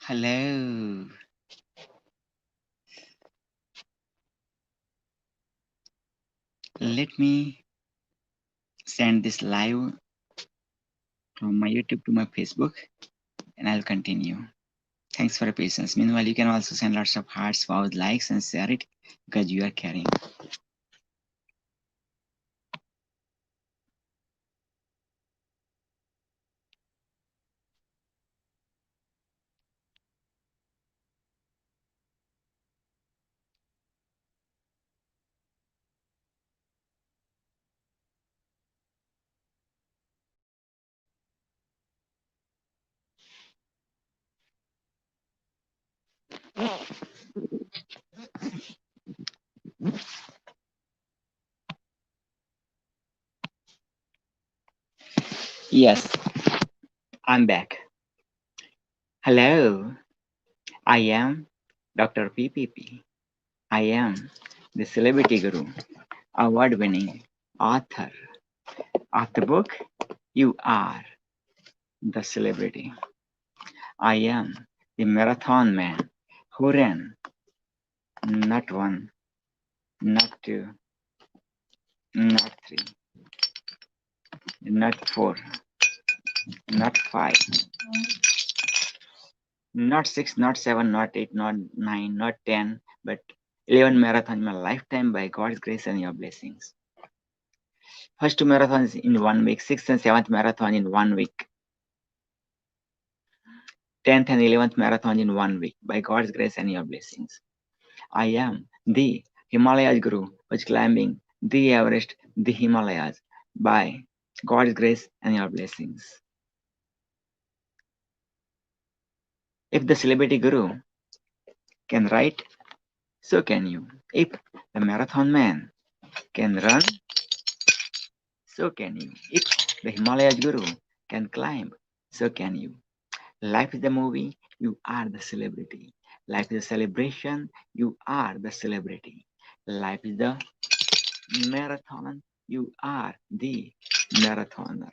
Hello. Let me send this live from my YouTube to my Facebook and I'll continue. Thanks for your patience. Meanwhile, you can also send lots of hearts, vows, likes, and share it because you are caring. Yes, I'm back. Hello, I am Dr. PPP. I am the Celebrity Guru, award winning author of the book You Are the Celebrity. I am the marathon man who ran not one, not two, not three, not four, not five, not six, not seven, not eight, not nine, not 10, but 11 marathons in my lifetime by God's grace and your blessings. First two marathons in 1 week, sixth and seventh marathon in 1 week, 10th and 11th marathon in 1 week by God's grace and your blessings. I am the Himalayas Guru, which climbing the Everest, the Himalayas by God's grace and your blessings. If the celebrity guru can write, so can you. If the marathon man can run, so can you. If the Himalayas guru can climb, so can you. Life is the movie, you are the celebrity. Life is a celebration, you are the celebrity. Life is the marathon, you are the marathoner.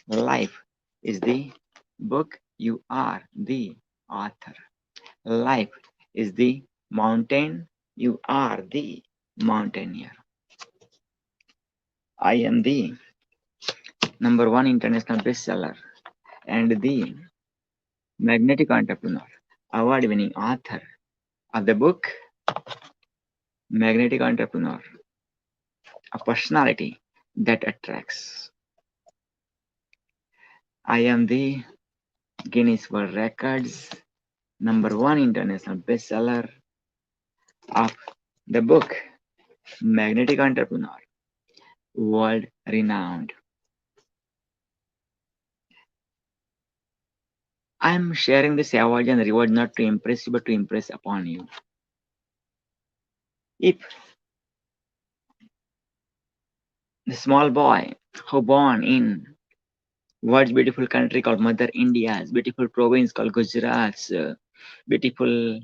Life is the book, you are the author. Life is the mountain, you are the mountaineer. I am the #1 international bestseller and the magnetic entrepreneur, award winning author of the book Magnetic Entrepreneur, a personality that attracts. I am the Guinness World Records #1 international bestseller of the book Magnetic Entrepreneur, world renowned. I am sharing this award and reward not to impress you but to impress upon you. If the small boy who born in world's beautiful country called Mother India's beautiful province called Gujarat's beautiful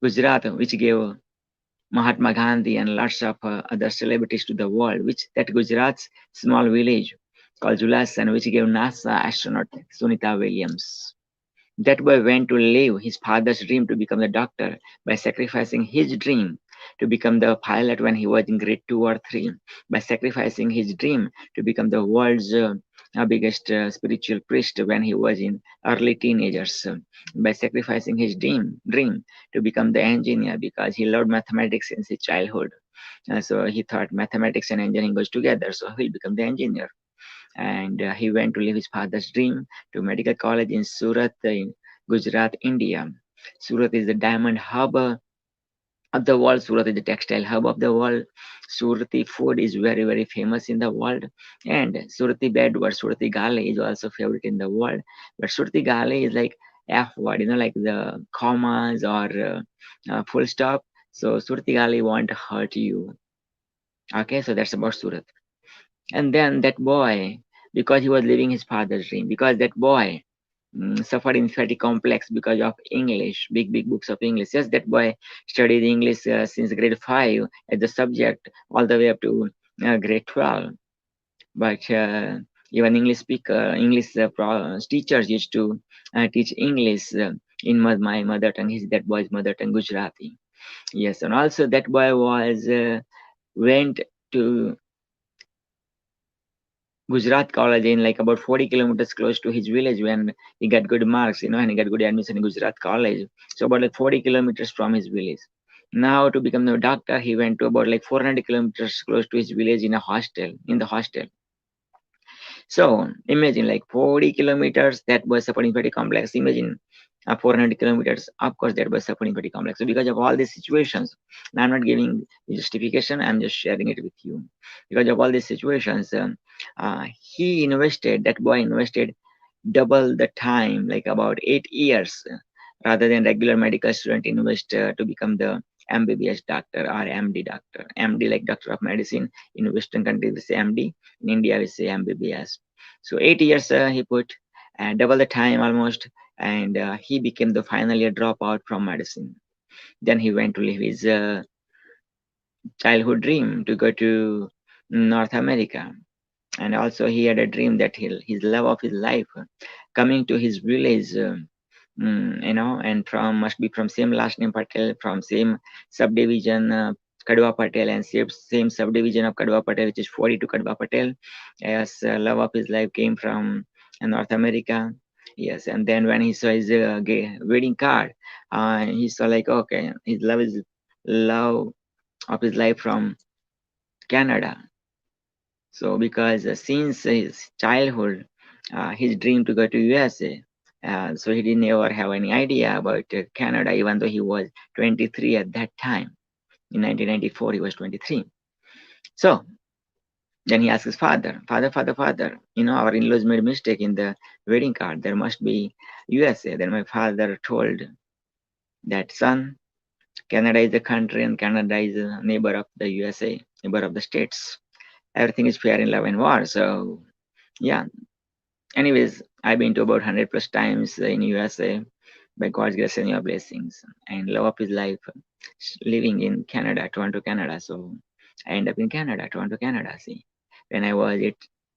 Gujarat, which gave Mahatma Gandhi and lots of other celebrities to the world, which that Gujarat's small village called Julasan, which gave NASA astronaut Sunita Williams. That boy went to live his father's dream to become a doctor by sacrificing his dream to become the pilot when he was in grade 2 or 3, by sacrificing his dream to become the world's biggest spiritual priest when he was in early teenagers, by sacrificing his dream to become the engineer because he loved mathematics since his childhood. So he thought mathematics and engineering goes together, so he'll become the engineer. And he went to live his father's dream to medical college in Surat, in Gujarat, India. Surat is the diamond hub of the world. Surat is the textile hub of the world. Surati food is very, very famous in the world. And Surati bed word, Surati Gale is also favorite in the world. But Surati Gale is like F word, like the commas or full stop. So Surati Gale won't hurt you. Okay, so that's about Surat. And then that boy, because he was living his father's dream, because that boy suffered inferiority complex because of English, big books of English. Yes, that boy studied English since grade 5 as a subject all the way up to grade 12. But Even English teachers used to teach English in my mother tongue. That boy's mother tongue Gujarati. Yes, and also that boy was went to Gujarat College in like about 40 kilometers close to his village when he got good marks, and he got good admission in Gujarat College. So about like 40 kilometers from his village. Now to become a doctor, he went to about like 400 kilometers close to his village in the hostel. So imagine like 40 kilometers, that was supporting pretty complex. Imagine 400 kilometers, of course, that was supporting pretty complex. So because of all these situations, and I'm not giving justification, I'm just sharing it with you. Because of all these situations, that boy invested double the time, like about 8 years, rather than regular medical student invest to become the MBBS doctor or MD doctor. MD like doctor of medicine. In Western countries we say MD. In India we say MBBS. So 8 years he put, and double the time almost, and he became the final year dropout from medicine. Then he went to live his childhood dream to go to North America. And also he had a dream that his love of his life coming to his village, and from must be from same last name Patel, from same subdivision Kadwa Patel, and same subdivision of Kadwa Patel, which is 42 Kadwa Patel, as love of his life came from North America. Yes, and then when he saw his wedding card, he saw like, okay, his love of his life from Canada. So because since his childhood, his dream to go to USA, so he didn't ever have any idea about Canada, even though he was 23 at that time. In 1994, he was 23. So then he asked his father, our in-laws made a mistake in the wedding card. There must be USA. Then my father told that, son, Canada is a country and Canada is a neighbor of the USA, neighbor of the states. Everything is fair in love and war. So yeah, anyways, I've been to about 100 plus times in USA by God's grace and your blessings, and love of his life living in Canada, Toronto, Canada. So I end up in Canada, Toronto, Canada. See, when I was at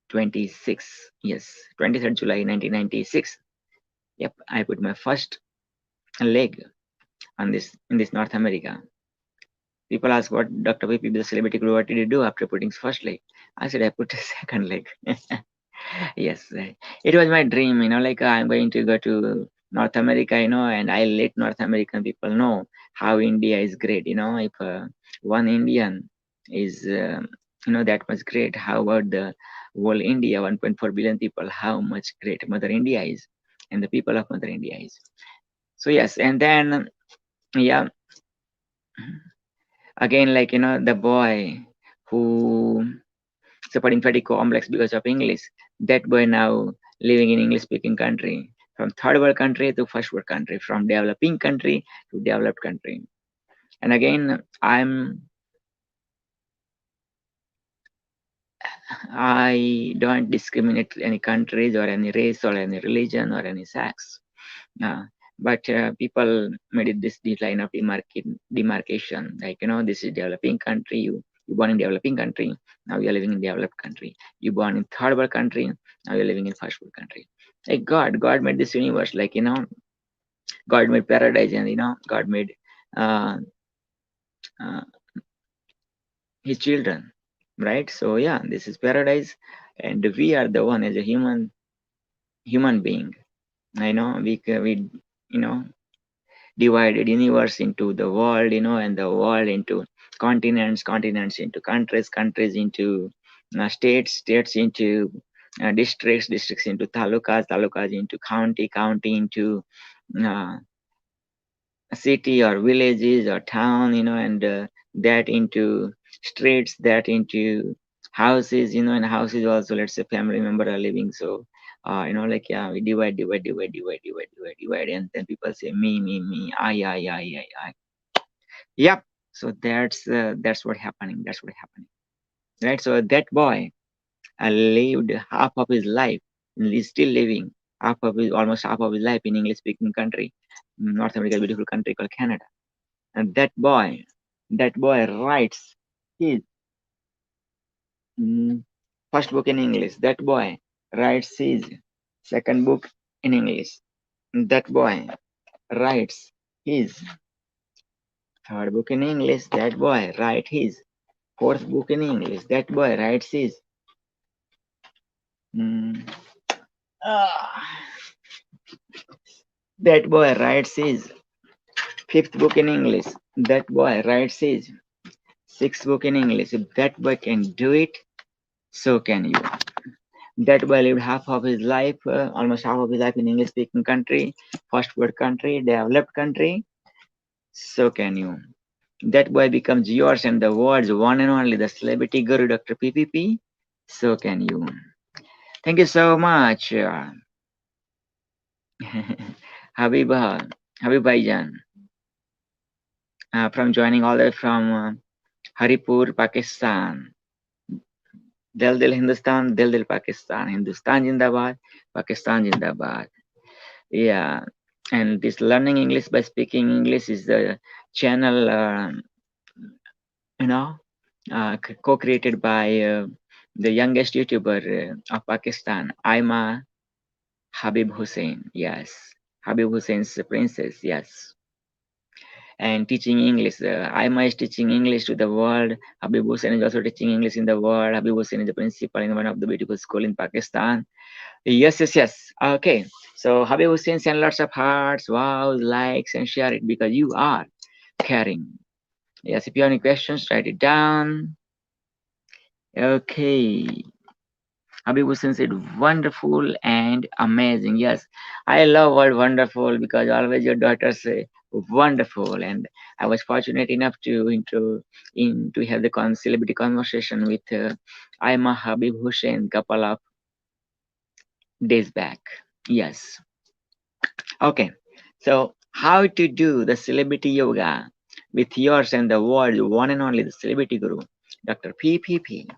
26, yes, 23rd July 1996. Yep, I put my first leg on this in this North America. People ask what Dr. VP, the celebrity guru, what did you do after putting his first leg? I said I put a second leg. Yes, it was my dream, like I'm going to go to North America, and I let North American people know how India is great. If one Indian is, that much great, how about the whole India, 1.4 billion people, how much great Mother India is, and the people of Mother India is. So yes, and then yeah, again, like the boy who supporting pretty complex because of English. That boy now living in English speaking country, from third world country to first world country, from developing country to developed country. And again, I don't discriminate any countries or any race or any religion or any sex. Uh, but people made it this line of demarcation, like this is developing country. You born in developing country, now you're living in developed country. You born in third world country, now you're living in first world country. Like God made this universe, like God made paradise, and God made uh, uh, His children, right? So yeah, this is paradise, and we are the one as a human being. I know we divided universe into the world, and the world into continents into countries into states into districts into talukas into county into uh, city or villages or town, and that into streets, that into houses, and houses also, let's say family member are living. So like, yeah, we divide, and then people say me, I. Yep. So that's what happening. That's what happening, right? So that boy lived half of his life, and he's still living almost half of his life in English speaking country, North America, beautiful country called Canada. And that boy writes his mm, first book in English. That boy writes his second book in English. That boy writes his third book in English. That boy writes his fourth book in English. That boy writes his mm, ah, that boy writes his fifth book in English. That boy writes his sixth book in English. If that boy can do it, so can you. That boy lived half of his life, almost half of his life in English speaking country, first world country, developed country. So can you. That boy becomes yours and the world's one and only, the celebrity guru, Dr. PPP. So can you. Thank you so much, Habibah, Habib Baijan, from joining all the way from Haripur, Pakistan. Dil Dil Hindustan, Dil Dil Pakistan. Hindustan Jindabad, Pakistan Jindabad. Yeah. And this learning English by speaking English is the channel, you know, co-created by the youngest YouTuber of Pakistan, Aima Habib Hussein. Yes. Habib Hussein's princess. Yes. And teaching English. Aima is teaching English to the world. Habib Hussein is also teaching English in the world. Habib Hussein is the principal in one of the beautiful school in Pakistan. Yes, yes, yes. Okay. So Habib Hussein send lots of hearts, wow, likes, and share it because you are caring. Yes, if you have any questions, write it down. Okay. Habib Hussein said wonderful and amazing. Yes, I love word wonderful because always your daughters say wonderful. And I was fortunate enough to have the celebrity conversation with Aima Habib Hussein couple of days back. Yes. Okay. So how to do the celebrity yoga with yours and the world one and only the celebrity guru, Dr. PPP.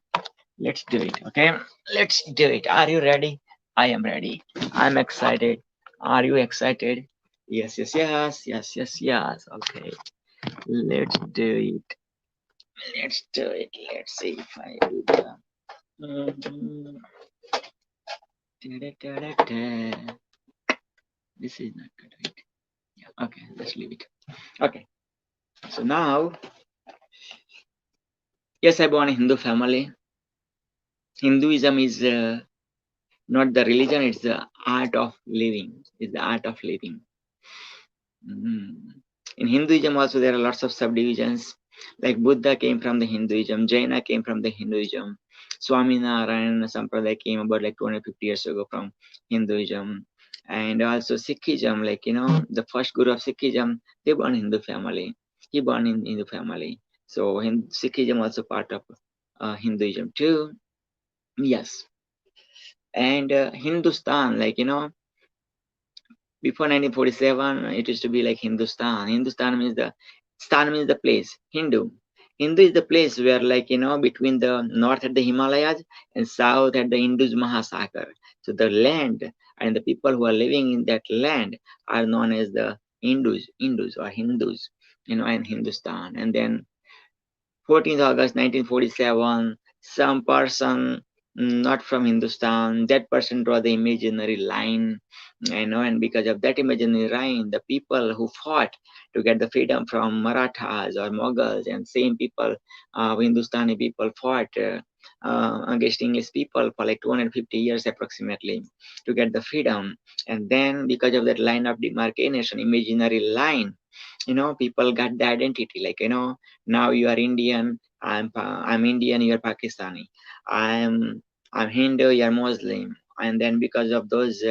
Let's do it. Okay. Let's do it. Are you ready? I am ready. I'm excited. Are you excited? Yes, yes, yes, yes, yes, yes. Okay. Let's do it. Let's do it. Let's see if I do the. Mhm. Da-da-da-da-da. This is not good. Right? Yeah. Okay. Let's leave it. Okay. So now, yes, I born in Hindu family. Hinduism is not the religion; it's the art of living. It's the art of living. Mhm. In Hinduism also there are lots of subdivisions. Like Buddha came from the Hinduism, Jaina came from the Hinduism, Swaminarayan Sampradaya came about like 250 years ago from Hinduism, and also Sikhism, like the first guru of Sikhism, they born in Hindu family. He born in Hindu family. So Sikhism also part of Hinduism too. Yes, and Hindustan, like before 1947, it used to be like Hindustan. Hindustan means the Stan means the place. Hindu. Hindu is the place where, like, between the north at the Himalayas and south at the Indus Mahasagar. So the land and the people who are living in that land are known as the Hindus or Hindus, in Hindustan. And then 14th August 1947, some person not from Hindustan, that person draw the imaginary line, and because of that imaginary line, the people who fought to get the freedom from Marathas or Mughals, and same people, Hindustani people fought against English people for like 250 years approximately to get the freedom. And then because of that line of demarcation, imaginary line, people got the identity, like, now you are Indian, I'm Indian, you're Pakistani. I'm Hindu, you're Muslim. And then because of those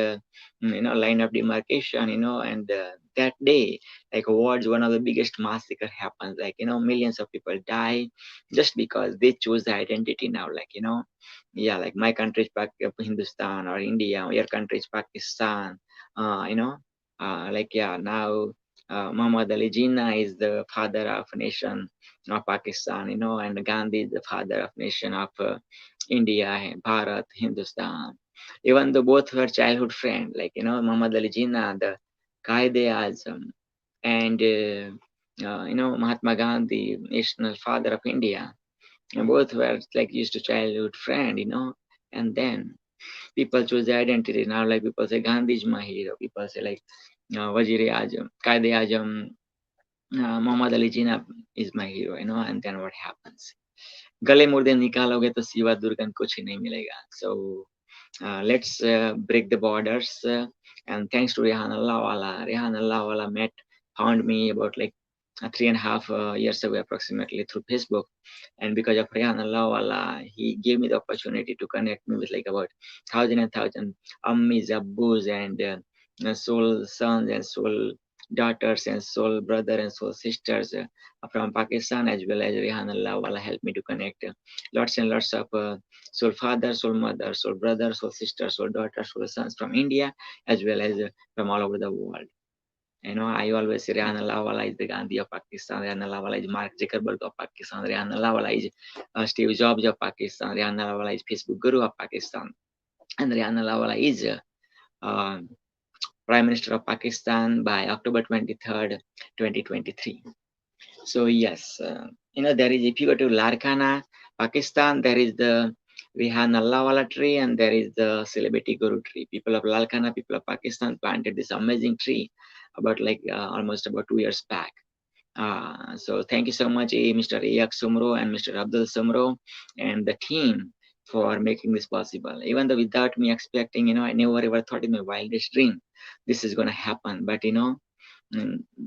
line of demarcation, and that day, like wars, one of the biggest massacre happens, like millions of people die just because they choose the identity now, like yeah, like my country is Hindustan or India, your country is Pakistan, like, yeah, now Muhammad Ali Jinnah is the father of nation of Pakistan, and Gandhi is the father of nation of India, Bharat, Hindustan. Even though both were childhood friends, like, Muhammad Ali Jinnah, the Qaede Azam, and, Mahatma Gandhi, national father of India, and both were like used to childhood friend, and then People choose the identity. Now, like people say Gandhi is my hero. People say like Wazir-e-Azam, Qaid-e-Azam, Muhammad Ali Jinnah is my hero, and then what happens? गले मुर्दे निकालोगे तो सिवा दुर्गंध कुछ नहीं मिलेगा. So let's break the borders, and thanks to Rehan Allahwala. Rehan Allahwala found me about like 3.5 years ago approximately through Facebook, and because of Rehan Allahwala, he gave me the opportunity to connect me with like about thousand and thousand ammis, abbus, and soul sons and soul daughters and soul brother and soul sisters from Pakistan, as well as Rehan Allahwala helped me to connect lots and lots of soul father, soul mother, soul brother, soul sister, soul daughter, soul sons from India, as well as from all over the world. I always say Rehan Allahwala is the Gandhi of Pakistan, Rehan Allahwala is Mark Zuckerberg of Pakistan, Rehan Allahwala is Steve Jobs of Pakistan, Rehan Allahwala is Facebook Guru of Pakistan, and Rehan Allahwala is uh, Prime Minister of Pakistan by October 23rd, 2023. So yes, there is, if you go to Larkana, Pakistan, there is the Rehan Allahwala tree and there is the Celebrity Guru tree. People of Larkana, people of Pakistan planted this amazing tree about like almost about 2 years back. So thank you so much, Mr. Ayak Sumro and Mr. Abdul Sumro and the team for making this possible. Even though without me expecting, I never ever thought in my wildest dream this is going to happen. But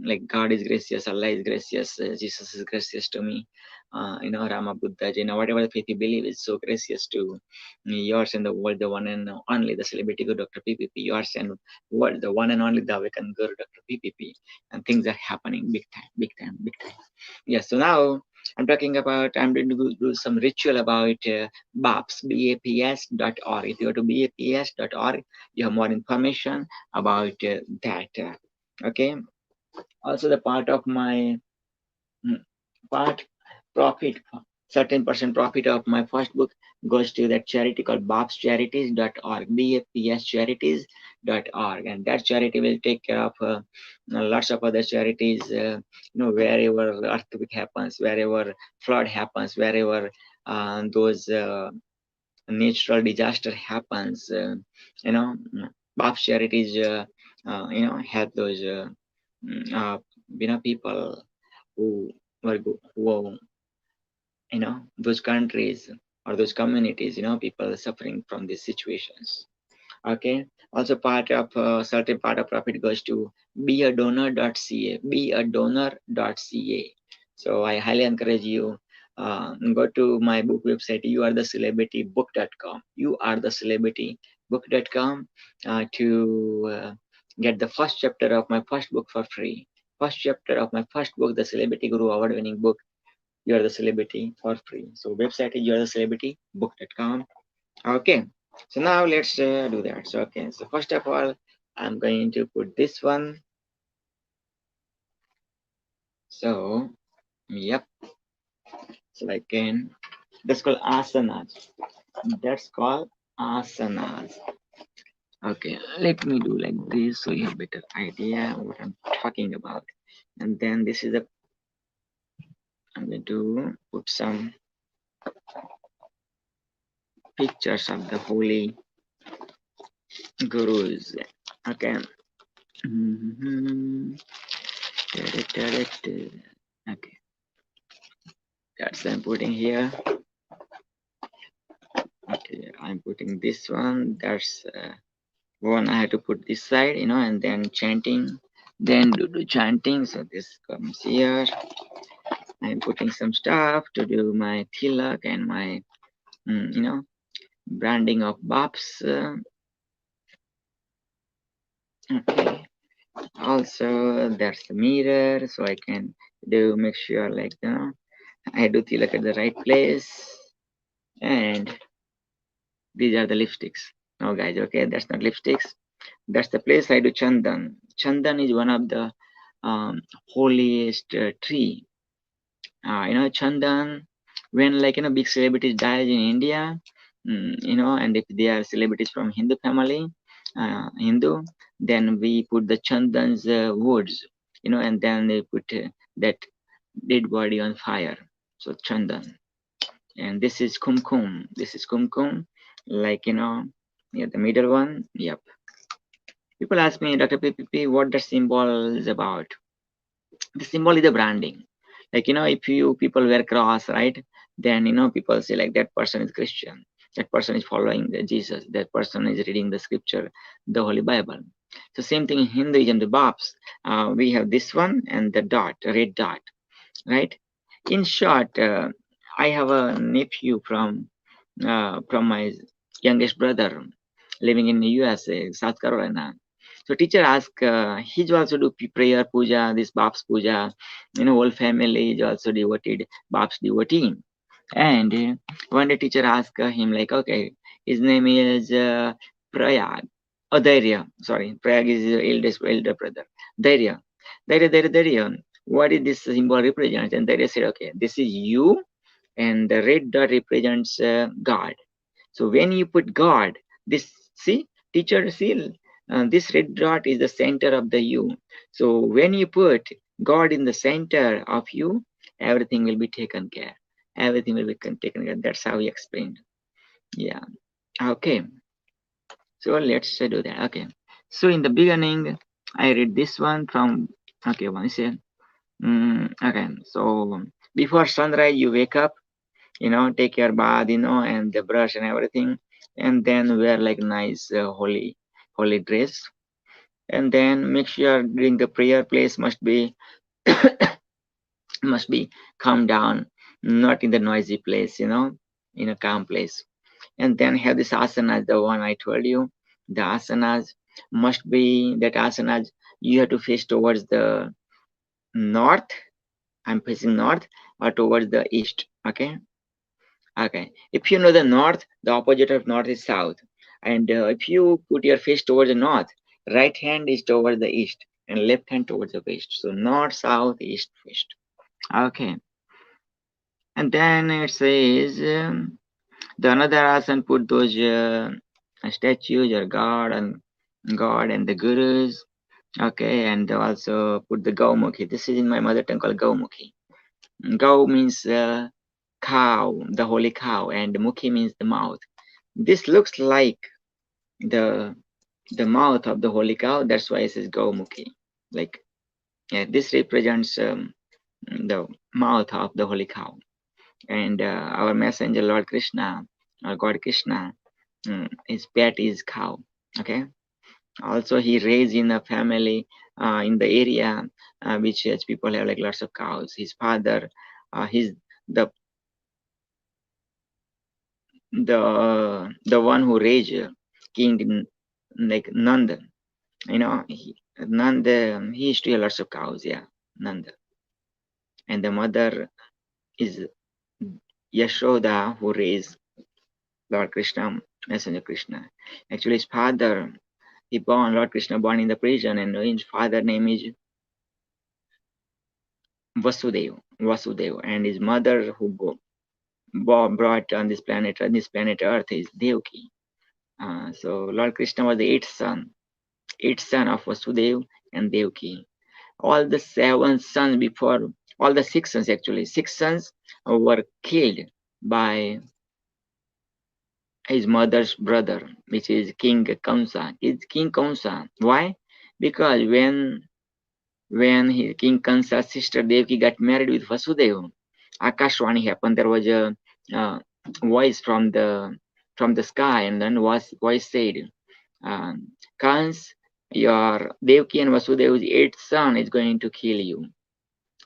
like God is gracious, Allah is gracious, Jesus is gracious to me, Rama, Buddha, Jaina, whatever the faith you believe is so gracious to yours and the world, the one and only, the celebrity Guru Dr. PPP, yours and world, the one and only, the awakened Guru Dr. PPP, and things are happening big time, big time, big time. Yes, so now I'm going to do some ritual about BAPS, BAPS.org. If you go to BAPS.org, you have more information about that. Okay. Also, the part of my profit, certain percent profit of my first book goes to that charity called bapscharities.org, bapscharities.org, and that charity will take care of lots of other charities, wherever earthquake happens, wherever flood happens, wherever those natural disaster happens, BAPS charities, help those, people who who those countries or those communities, people suffering from these situations. Okay. Also, part of certain part of profit goes to beadonor.ca, beadonor.ca. So I highly encourage you, go to my book website, youarethecelebritybook.com, youarethecelebritybook.com, to get the first chapter of my first book for free. First chapter of my first book, the Celebrity Guru award-winning book, You Are the Celebrity, for free. So website is youarethecelebritybook.com. Okay. So now let's do that. So okay. So first of all, I'm going to put this one. So yep. So I can. That's called asanas. That's called asanas. Okay. Let me do like this so you have better idea what I'm talking about. And then this is I'm going to put some pictures of the holy gurus. Okay. Okay. That's I'm putting here. Okay, I'm putting this one. That's one I had to put this side, and then chanting. Then do chanting. So this comes here. I'm putting some stuff to do my tilak and my, branding of BAPS. Okay. Also, there's the mirror, so I can make sure, like, I do tilak at the right place. And these are the lipsticks. No, guys, okay, that's not lipsticks. That's the place I do Chandan. Chandan is one of the holiest tree. Chandan, when big celebrities dies in India, and if they are celebrities from Hindu family, Hindu, then we put the Chandan's woods, and then they put that dead body on fire. So Chandan. And this is kumkum. This is kumkum, like Yeah, the middle one. Yep. People ask me, Dr. PPP, what the symbol is about. The symbol is the branding. Like, if you people wear cross, right? Then, people say like that person is Christian. That person is following the Jesus. That person is reading the scripture, the Holy Bible. So same thing in Hinduism, the Babs. We have this one and the dot, red dot, right? In short, I have a nephew from my youngest brother living in the USA, South Carolina. So teacher asked, he's also do prayer puja, this Bab's puja. Whole family is also devoted, Bab's devotee. And one day teacher asked him like, okay, his name is Prayag. Oh, Dairya. Sorry, Prayag is his elder brother. Dairya. Dairya. What is this symbol represent? And Dairya said, okay, this is you, and the red dot represents God. So when you put God, this see teacher see this red dot is the center of the U. So when you put God in the center of you, everything will be taken care. Everything will be taken care. That's how he explained. Yeah. Okay. So let's do that. Okay. So in the beginning, I read this one from. Okay, one second. Okay. So before sunrise, you wake up, take your bath, and the brush and everything, and then wear like nice holy dress, and then make sure during the prayer place must be calm down, not in the noisy place, in a calm place, and then have this asanas, the one I told you, the asanas must be that asanas you have to face towards the north. I'm facing north or towards the east. Okay. Okay, if you know the north, the opposite of north is south. And if you put your face towards the north, right hand is towards the east and left hand towards the west. So north, south, east, west. Okay, and then it says the another asana put those statues or God and the gurus. Okay, and also put the Gaumukhi. This is in my mother tongue called Gaumukhi. Gau means cow, the holy cow, and Mukhi means the mouth. This looks like the mouth of the holy cow. That's why it says Gaumukhi. Like this represents the mouth of the holy cow. And our messenger Lord Krishna, or God Krishna, his pet is cow. Okay. Also, he raised in a family in the area which people have like lots of cows. His father, his the the one who raised King like Nanda. Nanda, he used to have lots of cows. Yeah, Nanda, and the mother is Yashoda, who raised Lord Krishna, messenger Krishna. Actually, his father, Lord Krishna born in the prison, and his father name is Vasudev, and his mother who brought on this planet Earth is Devaki. So Lord Krishna was the eighth son of Vasudev and Devaki. All the seven sons before, all the six sons actually, six sons were killed by his mother's brother, which is King Kamsa. It's King Kamsa. Why? Because when King Kamsa's sister Devaki got married with Vasudeva, Akashwani happened. There was a voice from the sky, and then voice said, Kans, your Devaki and Vasudev's eighth son is going to kill you.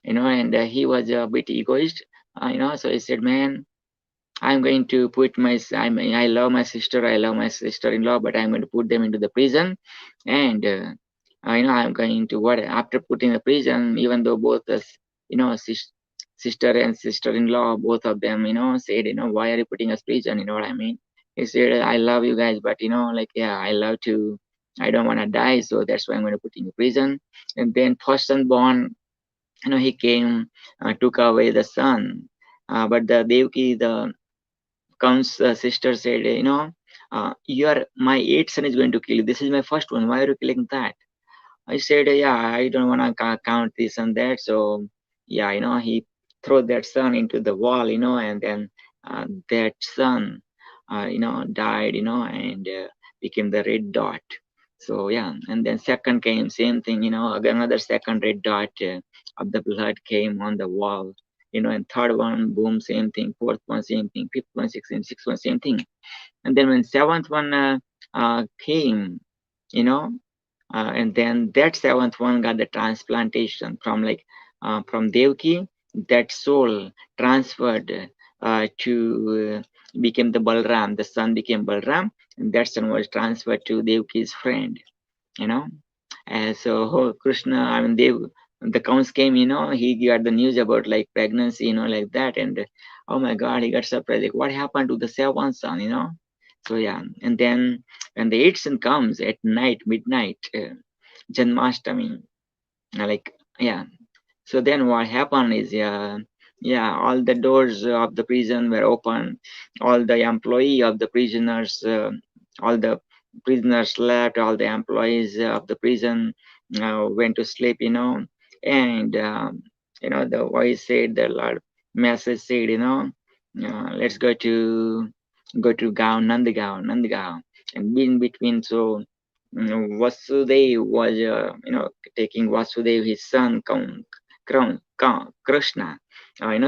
And he was a bit egoist, so he said, man, I'm going to put I love my sister, I love my sister-in-law, but I'm going to put them into the prison. And I'm going to, what after putting the prison, even though both the sister and sister-in-law, both of them said, why are you putting us prison, you know what I mean? He said, I love you guys, but like, yeah, I don't want to die, so that's why I'm going to put in prison. And then first son born, he came, took away the son, but the Devaki, the Kam's sister said, my eighth son is going to kill you. This is my first one. Why are you killing that? I said, yeah, I don't want to count this and that. So, yeah, he threw that son into the wall, and then that son, died, and became the red dot. So yeah, and then second came, same thing, another second red dot of the blood came on the wall, and third one, boom, same thing, fourth one, same thing, fifth one, sixth one, same thing. And then when seventh one came, you know, and then that seventh one got the transplantation from from Devki, that soul transferred became the Balram, the son became Balram, and that son was transferred to Devki's friend, you know. And so Krishna, I mean, the counts came, he got the news about like pregnancy, like that, and oh my God, he got surprised, like what happened to the seventh son, So yeah, and then when the eighth son comes at night, midnight, Janmashtami, like yeah. So then what happened is, all the doors of the prison were open, all the employee of the prisoners, all the prisoners slept, all the employees of the prison went to sleep, and the voice said, the Lord message said, let's go to Gaon, Nandagaon, and in between, so Vasudev was, taking Vasudev, his son, Krishna,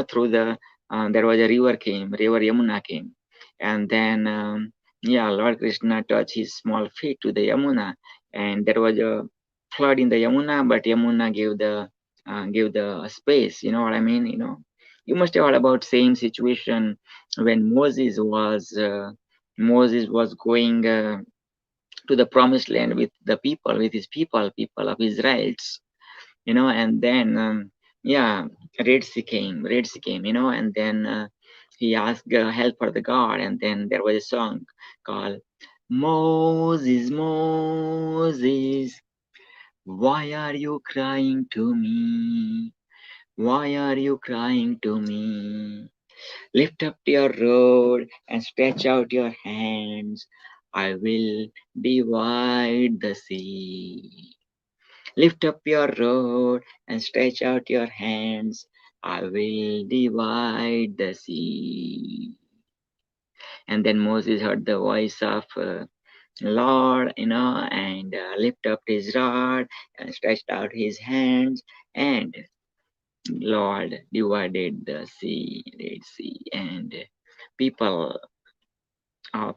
through there was a river Yamuna came, and then, Lord Krishna touched his small feet to the Yamuna, and there was a flood in the Yamuna, but Yamuna gave the space. You know what I mean? You must have heard about same situation when Moses was going to the promised land with his people of Israelites, and then, Red Sea came, and then he asked help for the God, and then there was a song called Moses, Moses, why are you crying to me? Why are you crying to me? Lift up your rod and stretch out your hands. I will divide the sea. Lift up your rod and stretch out your hands. I will divide the sea. And then Moses heard the voice of Lord, and lift up his rod and stretched out his hands, and Lord divided the sea, Red Sea, and people of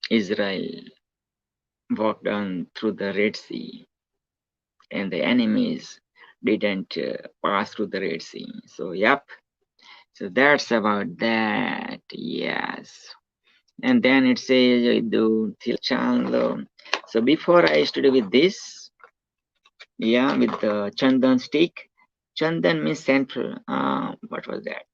Israel walked on through the Red Sea, and the enemies didn't pass through the Red Sea. So, yep. So that's about that. Yes. And then it says do till Chandlo. So before I used to do with this, with the Chandan stick. Chandan means central. What was that?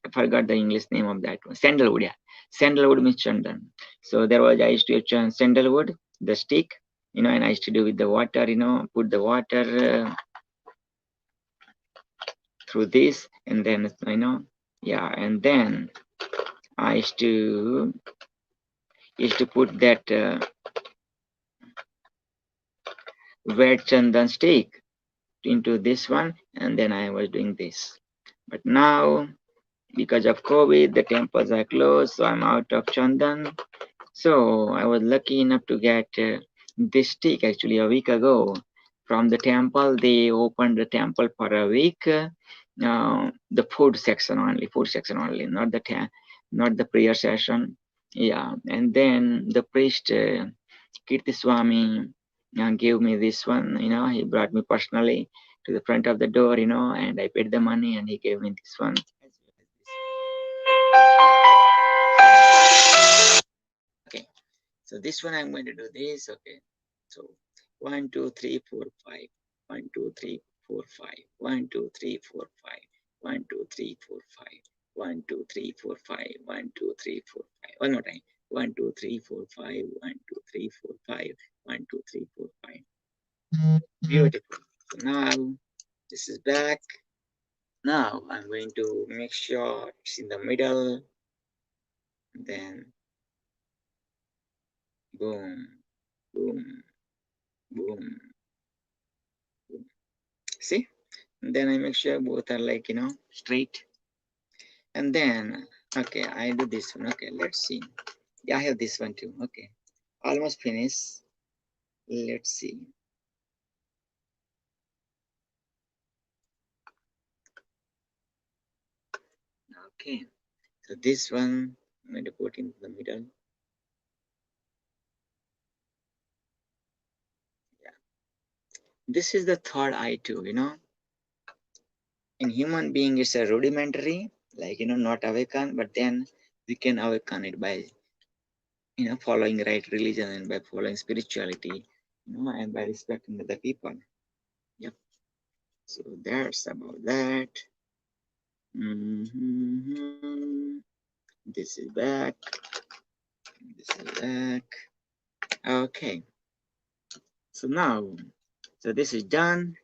I forgot the English name of that one. Sandalwood, yeah. Sandalwood means Chandan. So I used to use sandalwood, the stick, and I used to do with the water, put the water through this, and then, and then I used to put that wet Chandan stick into this one, and then I was doing this. But now, because of COVID, the temples are closed, so I'm out of Chandan. So I was lucky enough to get this stick actually a week ago from the temple. They opened the temple for a week. The food section only, not the prayer session. Yeah, and then the priest Kirti Swami gave me this one. He brought me personally to the front of the door. And I paid the money, and he gave me this one. Okay, so this one I'm going to do this. Okay, so 1, 2, 3, 4, 5. 1, 2, 3, 4, 5. 1, 2, 3, 4, 5. 1, 2, 3, 4, 5. 1, 2, 3, 4, 5. 1, 2, 3, 4, 5. One more time. 1, 2, 3, 4, 5. 1, 2, 3, 4, 5. 1, 2, 3, 4, 5. Beautiful. So now this is back. Now I'm going to make sure it's in the middle. Then boom, boom, boom, boom. See? And then I make sure both are like, straight. And then, okay, I do this one. Okay, let's see. Yeah, I have this one too. Okay, almost finished. Let's see. Okay, so this one I'm going to put in the middle. Yeah, this is the third eye too. In human being, it's a rudimentary, like not awaken, but then we can awaken it by following right religion and by following spirituality, and by respecting other people. Yep. So that's about that. Mhm. This is back. This is back. Okay. So now, so this is done.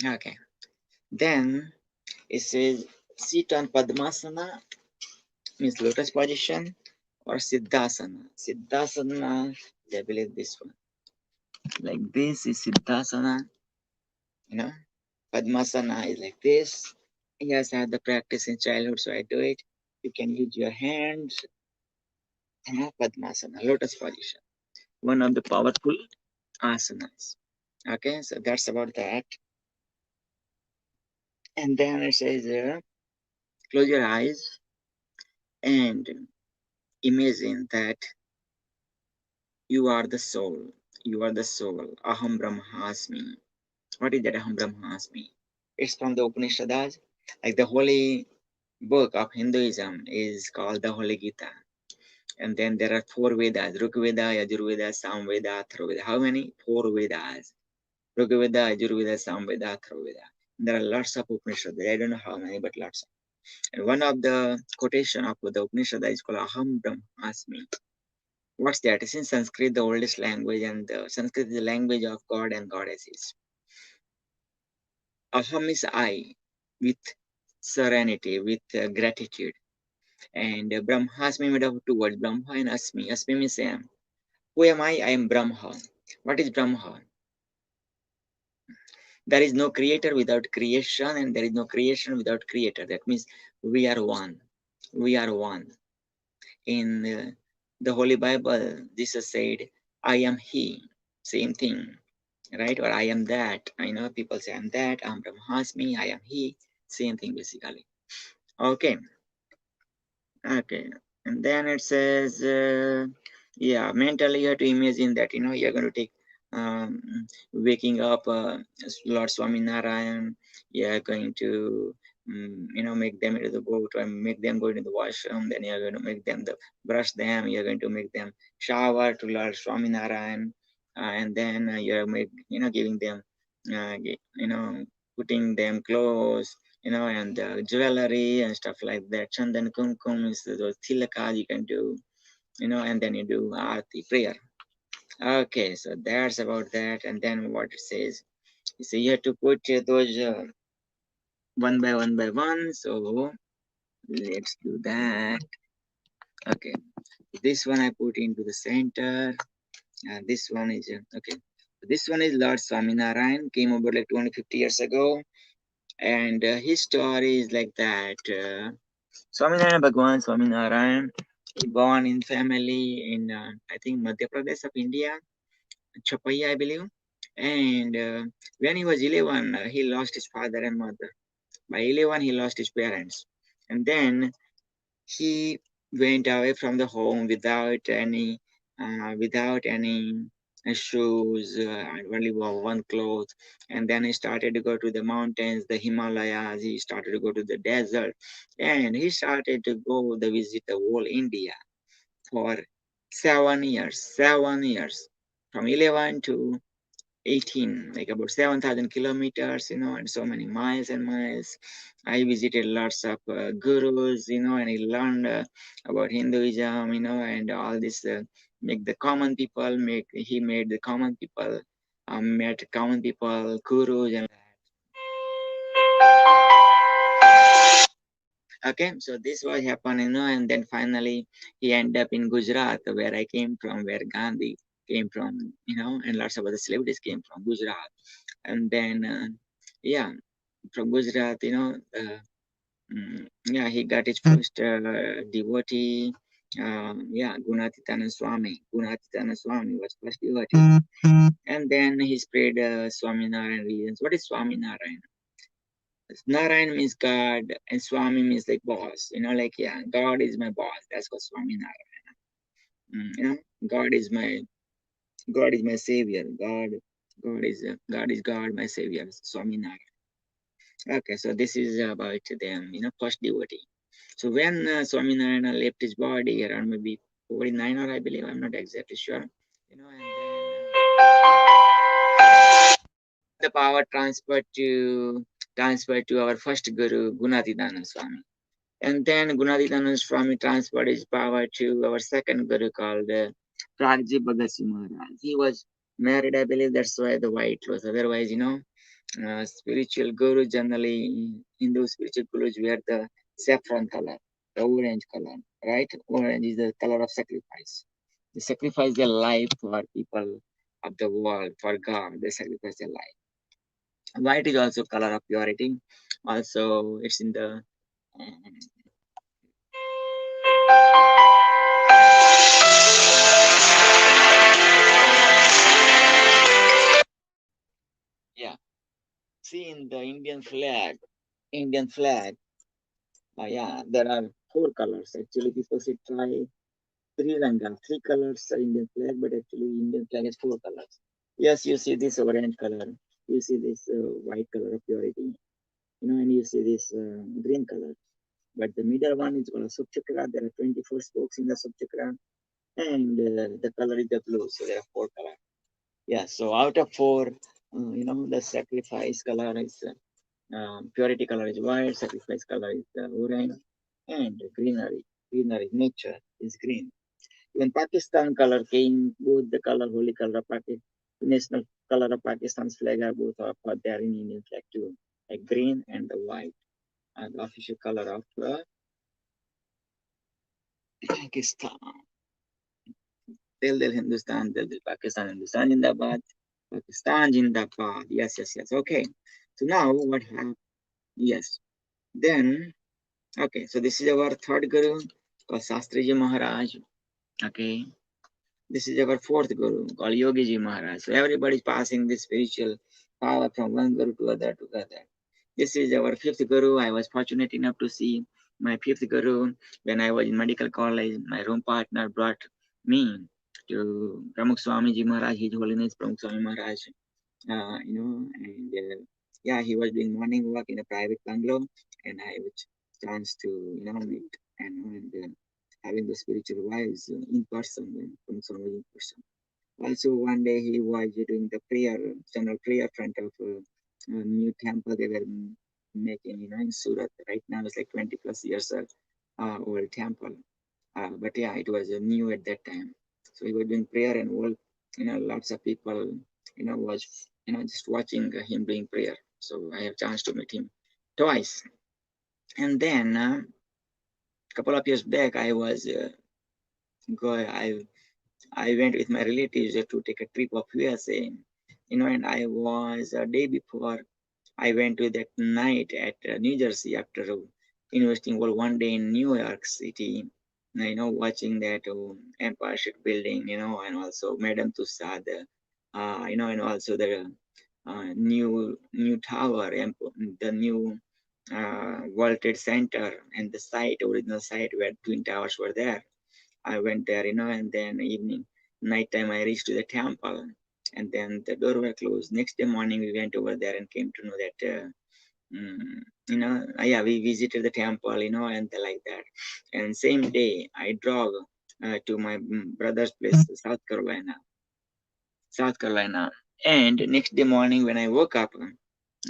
Okay. Then it says sit on Padmasana, means lotus position, or Siddhasana. Siddhasana, I believe this one. Like this is Siddhasana, you know. Padmasana is like this. Yes, I had the practice in childhood, so I do it. You can use your hands. Padmasana, lotus position. One of the powerful asanas. Okay, so that's about that. And then it says, close your eyes and imagine that you are the soul. You are the soul. Aham Brahmasmi. What is that Aham Brahmasmi? It's from the Upanishads. Like the holy book of Hinduism is called the Holy Gita. And then there are four Vedas: Rigveda, Yajurveda, Samveda, Atharvaveda. How many? Four Vedas. Rigveda, Yajurveda, Samveda, Atharvaveda. There are lots of Upanishads. I don't know how many, but lots of. And one of the quotation of the Upanishad is called Aham Brahmasmi. What's that? It's in Sanskrit, the oldest language, and Sanskrit is the language of God and goddesses. Aham is I, with serenity, with gratitude. And Brahmasmi made of two words, Brahma and Asmi. Asmi means I am. Who am I? I am Brahma. What is Brahma? There is no creator without creation, and there is no creation without creator. That means we are one. We are one. In the Holy Bible, Jesus said, I am He. Same thing, right? Or I am that. I know people say, I'm that, I'm Brahmasmi, I am He. Same thing, basically. Okay. Okay. And then it says, yeah, mentally you have to imagine that, you're going to take waking up Lord Swaminarayan, you're going to, make them into the boat or make them go into the washroom, then you're going to make them brush them, you're going to make them shower to Lord Swaminarayan, and then you're giving them, putting them clothes, and jewelry and stuff like that. Chandan kumkum is those tilakas you can do, and then you do aarti prayer. Okay, so that's about that. And then what it says, so you have to put those one by one by one. So let's do that. Okay, this one I put into the center. This one is okay. This one is Lord Swaminarayan, came over like 250 years ago, and his story is like that. Swaminarayan Bhagwan Swaminarayan, he born in family in I think Madhya Pradesh of India, Chapaya I believe. And when he was 11, he lost his father and mother. By 11, he lost his parents. And then he went away from the home without any shoes, only one cloth. And then he started to go to the mountains, the Himalayas. He started to go to the desert, and he started to go the visit the whole India for 7 years. 7 years, from 11 to 18, like about 7,000 kilometers, and so many miles and miles. I visited lots of gurus, and I learned about Hinduism, and all this, make the common people, he made the common people, met common people, gurus, and okay, so this was happening, and then finally he ended up in Gujarat, where I came from, where Gandhi came from, and lots of other celebrities came from Gujarat. And then, yeah, from Gujarat, yeah, he got his first devotee, Yeah, Gunatitana Swami. Gunatitana Swami was first devotee. And then he spread Swaminarayan religions. What is Swaminarayan? Narayan means God, and Swami means like boss. Like, yeah, God is my boss. That's what Swaminarayan. God is my savior. God is God, my savior. Swaminarayan. Okay, so this is about them, first devotee. So when Swaminarayan left his body around maybe 49, or I believe, I'm not exactly sure, and then the power transferred to our first guru, Gunadidana Swami. And then Gunadidana Swami transferred his power to our second guru called Pragji Bhagat Singh Maharaj. He was married, I believe, that's why the white clothes. Otherwise, spiritual guru generally, Hindu spiritual gurus wear the saffron color, the orange color, right? Orange is the color of sacrifice. They sacrifice their life for people of the world, for God. They sacrifice their life. White is also color of purity. Also, it's in the um, yeah. See in the Indian flag. Yeah, there are four colors. Actually, people say try three colors are Indian flag, but actually Indian flag has four colors. Yes, you see this orange color. You see this white color of purity. And you see this green color. But the middle one is called a subchakra. There are 24 spokes in the subchakra, and the color is the blue. So there are four colors. Yeah. So out of four, the sacrifice color is purity color is white, sacrifice color is orange, and greenery. Greenery, nature is green. When Pakistan color came, both the color, holy color of Pakistan, national color of Pakistan's flag are both are there in Indian flag too, like green and the white, and the official color of Pakistan. Del Hindustan, del Pakistan, Hindustan Jindabad, Pakistan Jindabad. Yes, yes, yes. Okay. So now what happened? Yes. Then, okay. So this is our third guru called Shastriji Maharaj. Okay. This is our fourth guru called Yogiji Maharaj. So everybody is passing this spiritual power from one guru to other to other. This is our fifth guru. I was fortunate enough to see my fifth guru when I was in medical college. My room partner brought me to Pramukh Swamiji Maharaj, His Holiness Pramukh Swami Maharaj. And yeah, he was doing morning walk in a private bungalow, and I had chance to meet and having the spiritual vibes in person, from Swamiji in person. Also, one day he was doing the prayer, general prayer front of a new temple they were making, in Surat. Right now it's like 20 plus years old temple. But yeah, it was new at that time. So he was doing prayer, and all, lots of people, was, just watching him doing prayer. So I have chance to meet him twice. And then a couple of years back, I went with my relatives to take a trip of USA, and I was a day before I went to that night at New Jersey after investing all one day in New York City, watching that Empire State Building, and also Madame Tussauds, and also the new tower, the new World Trade Center, and the original site where Twin Towers were there. I went there, and then nighttime, I reached to the temple, and then the door were closed. Next day morning, we went over there and came to know that, yeah, we visited the temple, and like that. And same day, I drove to my brother's place, South Carolina. And next day morning, when I woke up,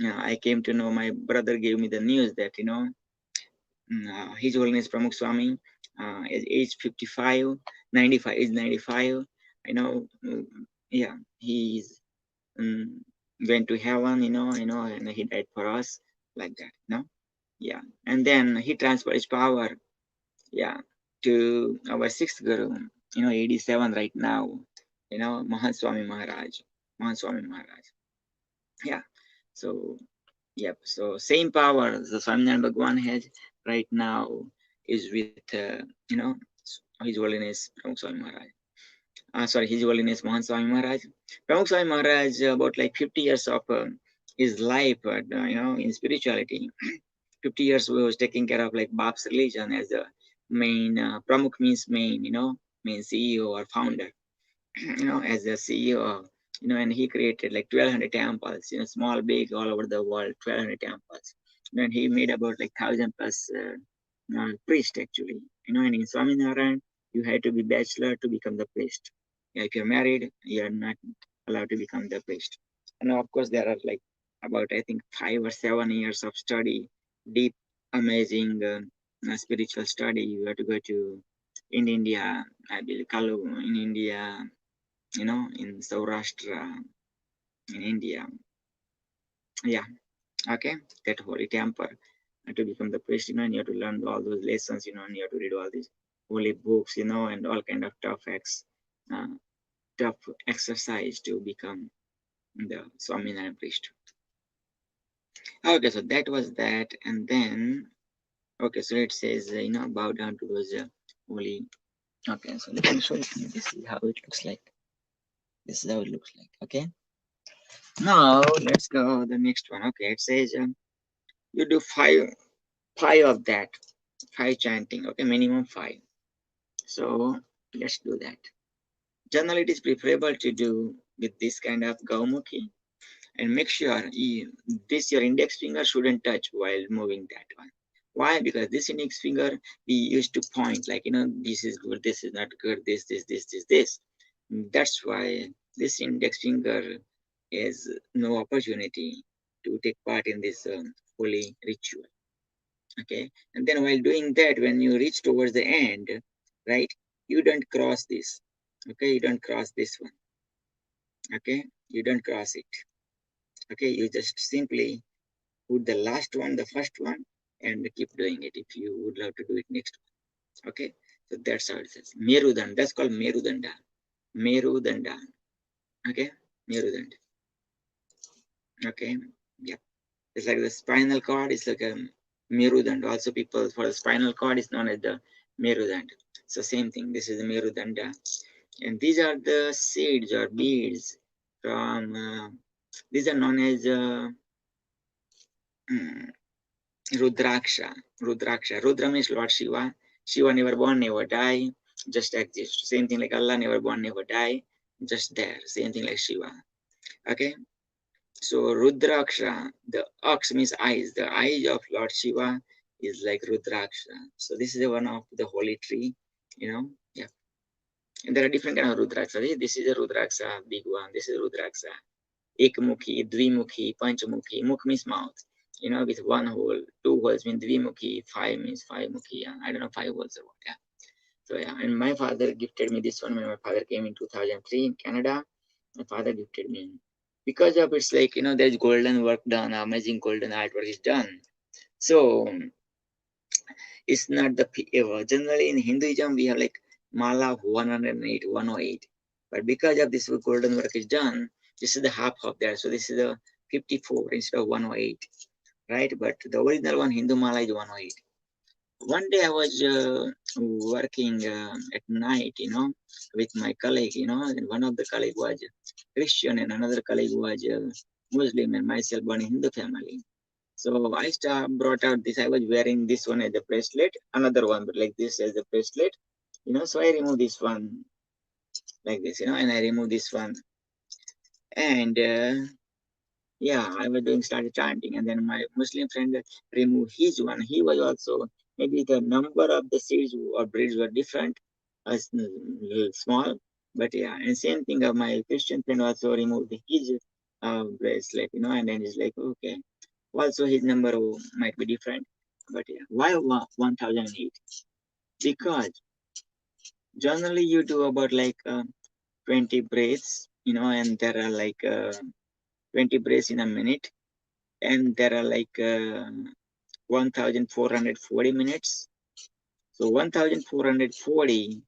I came to know my brother gave me the news that, His Holiness Pramukh Swami is age 55, 95, age 95. Yeah, he's went to heaven, and he died for us, like that. Yeah. And then he transferred his power, yeah, to our sixth guru, 87 right now, Mahaswami Maharaj. Mahaswami Maharaj. Yeah. So, yep. So same power the Swaminarayan Bhagwan has right now is with, His Holiness Pramukh Swami Maharaj. Sorry, His Holiness Mohan Swami Maharaj. Pramukh Swami Maharaj, about like 50 years of his life, in spirituality. 50 years we was taking care of like Bab's religion as the main, Pramukh means main, main CEO or founder, as the CEO, and he created like 1200 temples, small, big, all over the world, 1200 temples. And he made about like 1000 plus priest actually, and in Swaminarayan, you had to be bachelor to become the priest. If you're married, you're not allowed to become the priest. And of course, there are like about, I think, 5 or 7 years of study, deep, amazing spiritual study. You have to go to in India, I believe, Kalu in India, in Saurashtra, in India. Yeah, okay, that holy temple. And to become the priest, and you have to learn all those lessons, and you have to read all these holy books, and all kind of uh, tough exercise to become the Swaminarayan priest. Okay, so that was that, and then okay, so it says bow down to those holy. Okay, so let me show you. This is how it looks like. This is how it looks like. Okay. Now let's go the next one. Okay, it says you do five of that, five chanting. Okay, minimum five. So let's do that. Generally, it is preferable to do with this kind of Gaumukhi, and make sure your index finger shouldn't touch while moving that one. Why? Because this index finger we used to point like this is good, this is not good, this. That's why this index finger has no opportunity to take part in this holy ritual. Okay, and then while doing that, when you reach towards the end, right, you don't cross this. Okay, you don't cross this one. Okay, you don't cross it. Okay, you just simply put the last one, the first one, and keep doing it if you would love to do it next one. Okay, so that's how it says. Merudanda, that's called Merudanda. Merudanda. Okay, Merudanda. Okay, yeah. It's like the spinal cord is like a Merudanda. Also, people for the spinal cord is known as the Merudanda. So, same thing. This is the Merudanda. And these are the seeds or beads from, these are known as Rudraksha. Rudraksha. Rudra means Lord Shiva. Shiva never born, never die, just exist. Same thing like Allah, never born, never die, just there. Same thing like Shiva. Okay. So Rudraksha, the ox means eyes. The eyes of Lord Shiva is like Rudraksha. So this is one of the holy tree, Yeah. And there are different kind of Rudraksha. This is a Rudraksha, big one. This is Rudraksha. Ekmukhi, Dvimukhi, Panchmukhi. Mukh means mouth. With one hole, two holes means Dvimukhi, five means five mukhi. Yeah. I don't know, five holes or what. Yeah. So yeah, and my father gifted me this one when my father came in 2003 in Canada. My father gifted me because of it's like there's golden work done, amazing golden artwork is done. So it's not the generally in Hinduism we have like mala of 108, 108, but because of this golden work is done, this is the half of that. So this is the 54 instead of 108, right? But the original one Hindu mala is 108. One day I was working at night, with my colleague, and one of the colleague was Christian and another colleague was Muslim, and myself born in Hindu family. So I brought out this. I was wearing this one as a bracelet, another one, but like this as a bracelet, So I removed this one like this, and I removed this one, and yeah, I was started chanting, and then my Muslim friend removed his one. He was also maybe the number of the seeds or breeds were different, as small, but yeah, and same thing. My Christian friend also removed his bracelet, and then he's like, okay, also his number might be different, but yeah, why 1008? Because generally you do about like 20 breaths, and there are like 20 breaths in a minute, and there are like 1440 minutes. So 1440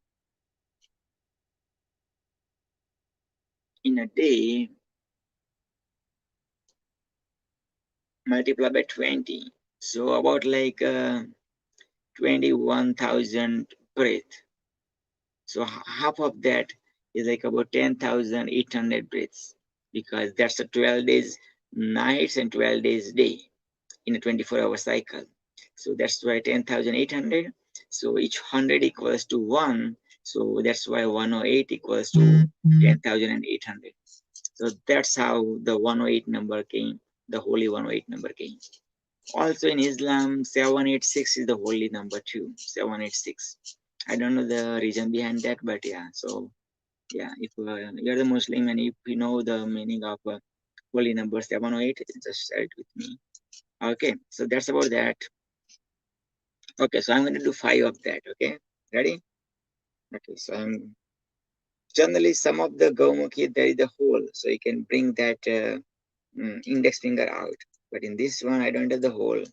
in a day multiplied by 20. So about like 21,000 breath. So half of that is like about 10,800 breaths, because that's a 12 days nights and 12 days day in a 24-hour cycle. So that's why 10,800. So each 100 equals to 1. So that's why 108 equals to 10,800. So that's how the 108 number came, the holy 108 number came. Also in Islam, 786 is the holy number too. 786. I don't know the reason behind that, but yeah. So yeah, if you're the Muslim and if you know the meaning of holy number 708, just share it with me. Okay, so that's about that. Okay, so I'm going to do 5 of that. Okay, ready? Okay, so I'm generally some of the Gaumukhi, there is a hole, so you can bring that index finger out. But in this one, I don't have the hole.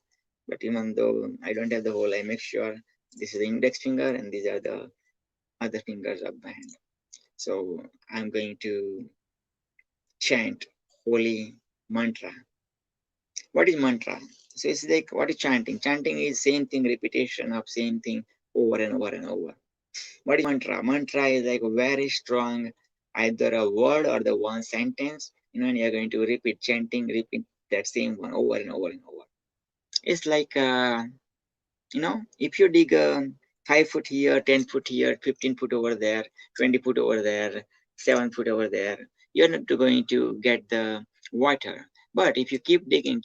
But even though I don't have the hole, I make sure this is the index finger and these are the other fingers of the hand. So I'm going to chant holy mantra. What is mantra? So it's like, what is chanting? Chanting is same thing, repetition of same thing over and over and over. What is mantra? Mantra is like a very strong, either a word or the one sentence. And you're going to repeat, chanting, repeat that same one over and over and over. It's like, if you dig 5 foot here, 10 foot here, 15 foot over there, 20 foot over there, 7 foot over there, you're not going to get the water. But if you keep digging,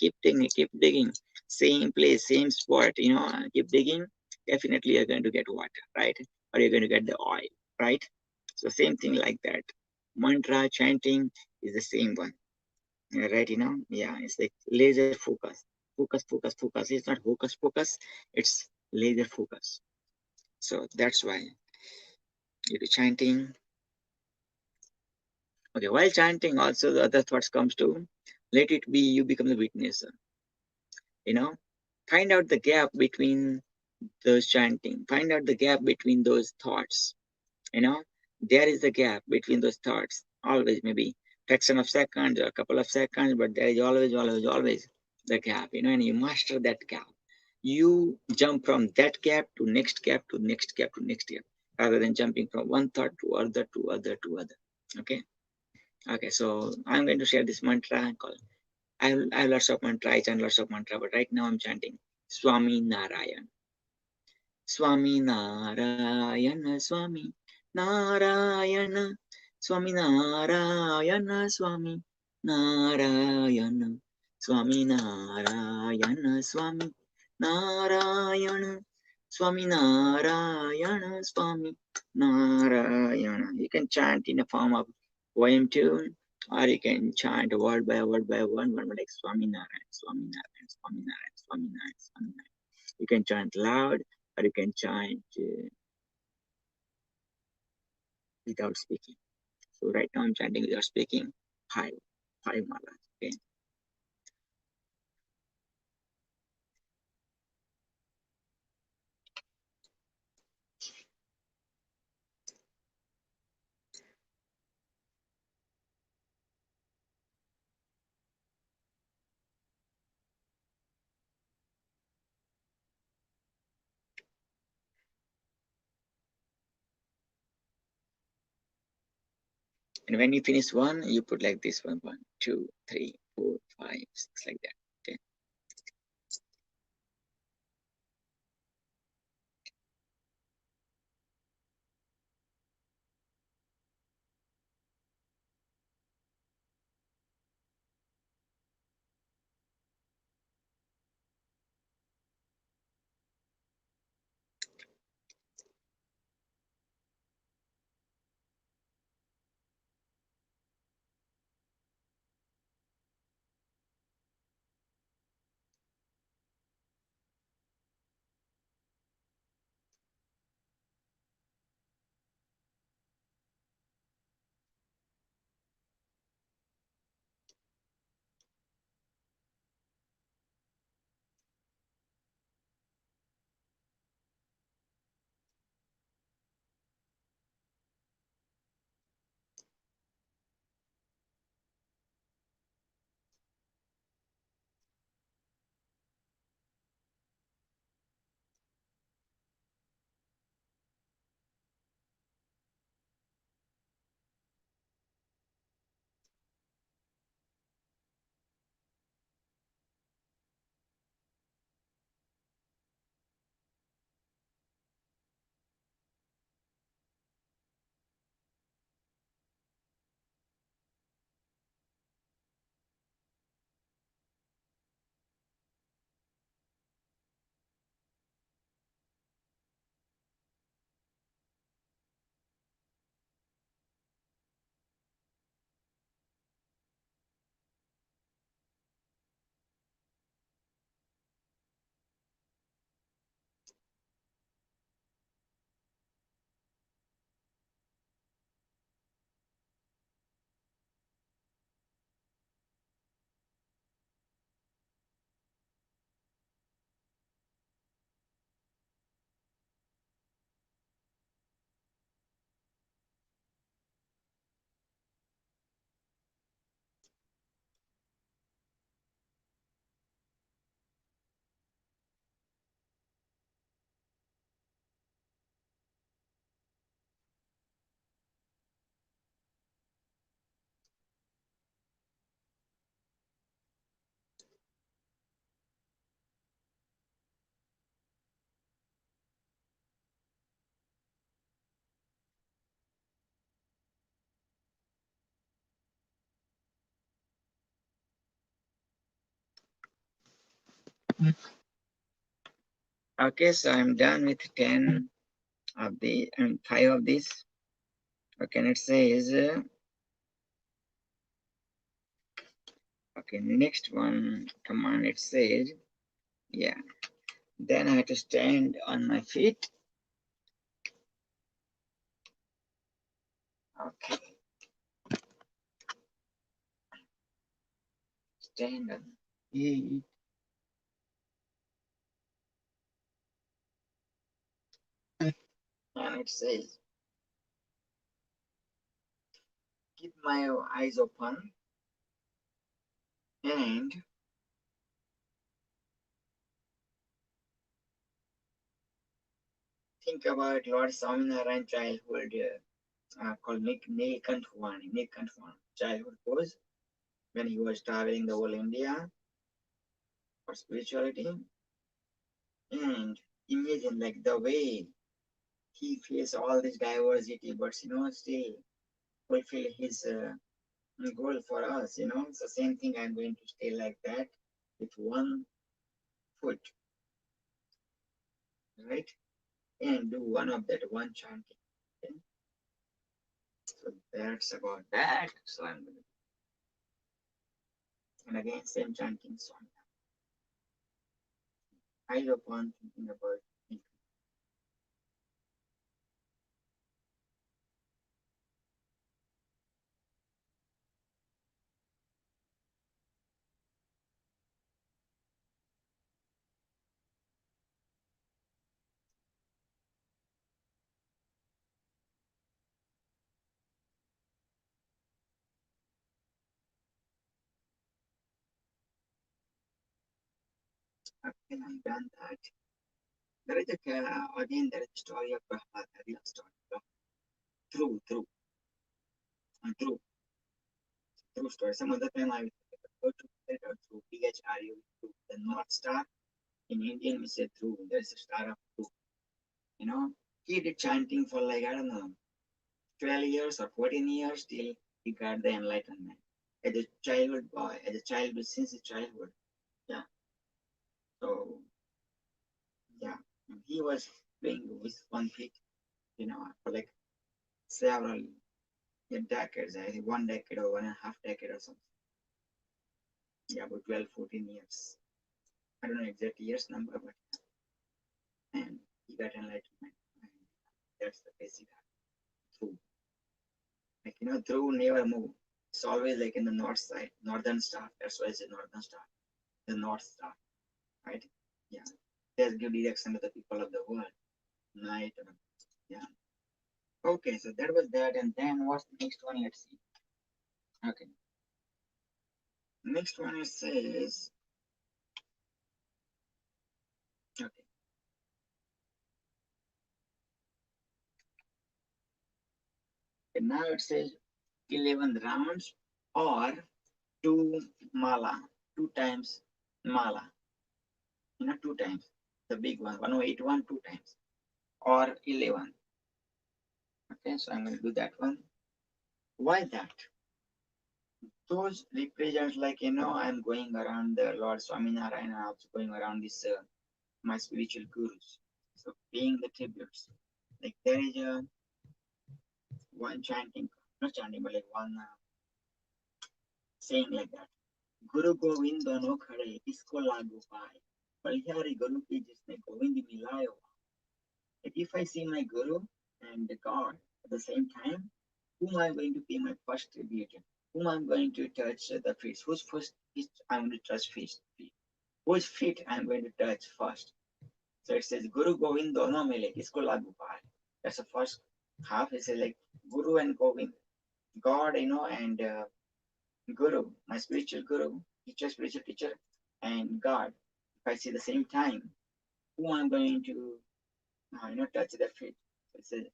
same place, same spot, keep digging, definitely you're going to get water, right? Or you're going to get the oil, right? So same thing like that. Mantra chanting is the same one, right? Yeah, it's like laser focus, focus. It's not hocus pocus, it's laser focus. So that's why you do chanting. Okay, while chanting, also the other thoughts comes to, let it be you become the witness. You know, find out the gap between those chanting. Find out the gap between those thoughts. You know, there is a gap between those thoughts. Always, maybe fraction of seconds or a couple of seconds, but there is always the gap. And you master that gap. You jump from that gap to next gap to next gap to next gap, rather than jumping from one thought to other to other to other. Okay. Okay. So I'm going to share this mantra called. I have lots of mantra. I chant lots of mantra, but right now I'm chanting Swami Narayan. Swami Narayana, Swami Narayana, Swami Narayana, Swami Narayana, Swami Narayana, Swami Narayana, Swami Narayana, Swami Narayana. You can chant in a form of poem tune, or you can chant word by word by one like Swami Narayan, Swami Narayan, Swami Narayan, Swami Narayan, Swami Narayan. You can chant loud, or you can chant without speaking. So right now I'm chanting without speaking. Five malas. Okay. And when you finish one, you put like this one, 1, 2, 3, 4, 5, 6, like that. Okay. Okay, so I'm done with 10 of the, 5 of these. Okay, and it says, okay, next one, come on, it says, yeah. Then I have to stand on my feet. Okay. Stand on feet. And it says, keep my eyes open and think about Lord Swaminarayan childhood called Nilkanthwani childhood pose when he was traveling the whole India for spirituality. And imagine like the way he faced all this diversity, but still fulfill his goal for us. So same thing, I'm going to stay like that with one foot, right? And do one of that one chanting. Okay? So that's about that. So I'm going to, and again, same chanting song. I love one thinking about it. Okay, I've done that. There is again there is a story of Prahlad, a real story. True, true, true story. Some other time I will go to it or through PHRU, through the North Star. In Indian, we say through. There's a star of through. You know, he did chanting for like, I don't know, 12 years or 14 years till he got the enlightenment. As a childhood boy, as a child, since his childhood. Yeah. So, yeah, he was playing with one feet, for like several decades, I think 1 decade or 1.5 decade or something. Yeah, about 12, 14 years. I don't know exact years number, but and he got enlightenment. And that's the basic through. Like, through never move. It's always like in the north side, northern star. That's why it's a northern star, the north star, right? Yeah. There's good direction to the people of the world. Night. Yeah. Okay, so that was that. And then what's the next one? Let's see. Okay. Next one it says, okay. And now it says 11 rounds or 2 mala, 2 times mala, 2 times. The big one, 1081, 2 times, or 11. Okay, so I'm going to do that one. Why that? Those represents like, I'm going around the Lord Swaminarayan, I'm also going around this, my spiritual gurus. So paying the tributes. Like there is a one chanting, not chanting, but like one saying like that. Guru Govind dono khade, isko lagu paye. Balihari Guru ki jisne Govind milayo. Like if I see my Guru and the God at the same time, whom I'm going to pay my first tribute? Whom I'm going to touch the feet? Whose first feet I'm going to touch feet? Whose feet I'm going to touch first? So it says Guru Govind dono mile, isko lagu paye. That's the first half. It says like Guru and Govind, God, and Guru, my spiritual guru, teacher, spiritual teacher, and God. If I see the same time, who I'm going to, touch their feet. So it says,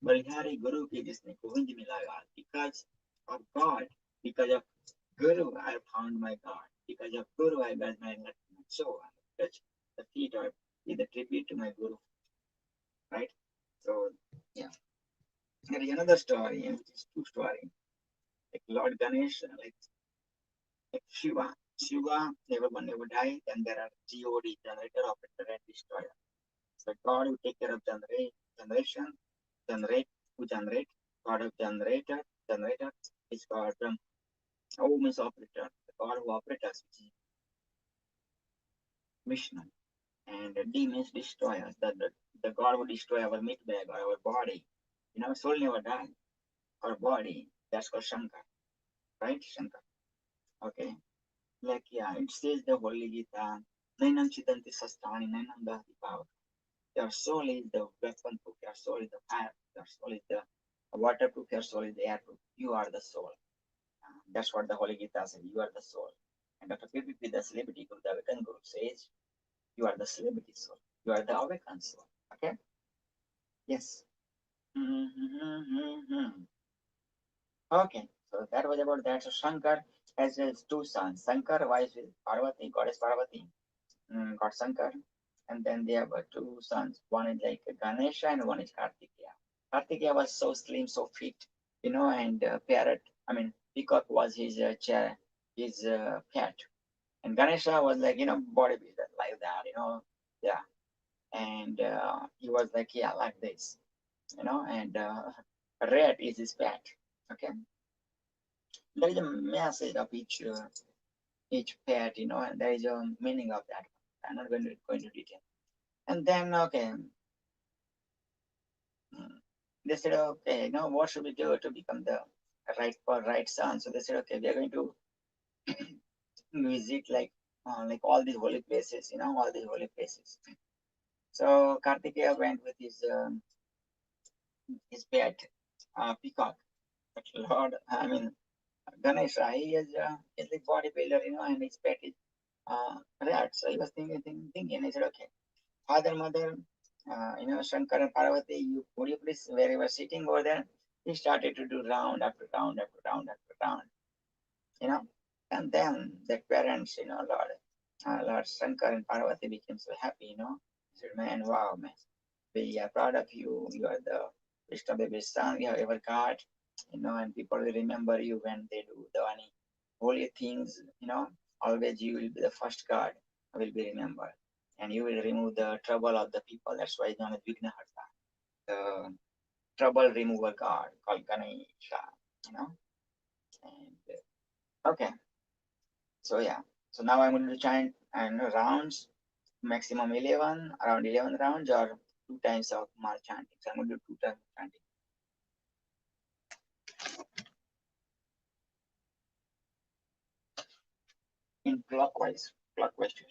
Balihari Guru ki jisne Govind milaga. Because of God, because of Guru, I found my God. Because of Guru, I got my enlightenment. So I touch the feet or pay the tribute to my Guru, right? So, yeah. There is another story, which is true story. Like Lord Ganesh, like Shiva. Shiva, everyone never die. Then there are God, generator, operator, and destroyer. So God will take care of generation, generate, who generate, God of generator is God who means operator, the God who operates, which is Vishnu. And D means destroyer, the God who destroy our meat bag or our body. Soul never die. Our body, that's called Shankar, right? Shankar. Okay. Like, yeah, it says the Holy Gita, Nainam Chidanti Sastani, Nainam Dahti Pavaka. Your soul is the weapon proof, your soul is the fire, your soul is the waterproof, your soul is the airproof. You are the soul. That's what the Holy Gita says. You are the soul. And Dr. PPP, the celebrity Guru, the awakened Guru says, you are the celebrity soul. You are the awakened soul. Okay? Yes. Okay. So that was about that. So Shankar has his two sons. Shankar wife is Parvati, goddess Parvati, God Shankar. And then they have two sons. One is like Ganesha and one is Kartikeya. Kartikeya was so slim, so fit, and parrot. I mean, peacock was his chair, his pet, and Ganesha was like bodybuilder like that, yeah. And he was like like this, and red is his pet. Okay, there is a message of each pet, and there is a meaning of that. I'm not going to go into detail. And then okay, they said, okay, what should we do to become the right son? So they said, okay, we are going to visit like all these holy places, all these holy places. So Kartikeya went with his pet peacock. But Lord, I mean Ganesha, he is like bodybuilder, and his pet is rat. So he was thinking, and he said, okay, father, mother, Shankar and Parvati, would you please, where you were sitting over there, he started to do round after round after round after round, you know. And then the parents, Lord Shankar and Parvati became so happy, He said, man, wow, man, we are proud of you. You are the best of the best son we have ever got, and people will remember you when they do the any holy things, always you will be the first God will be remembered. And you will remove the trouble of the people. That's why it's known as Vignaharta, the trouble remover God called Ganesha, you know. And okay, so yeah. So now I'm going to chant and rounds, maximum 11, around 11 rounds or two times of Mal chanting. So I'm going to do two times of chanting. In clockwise twist.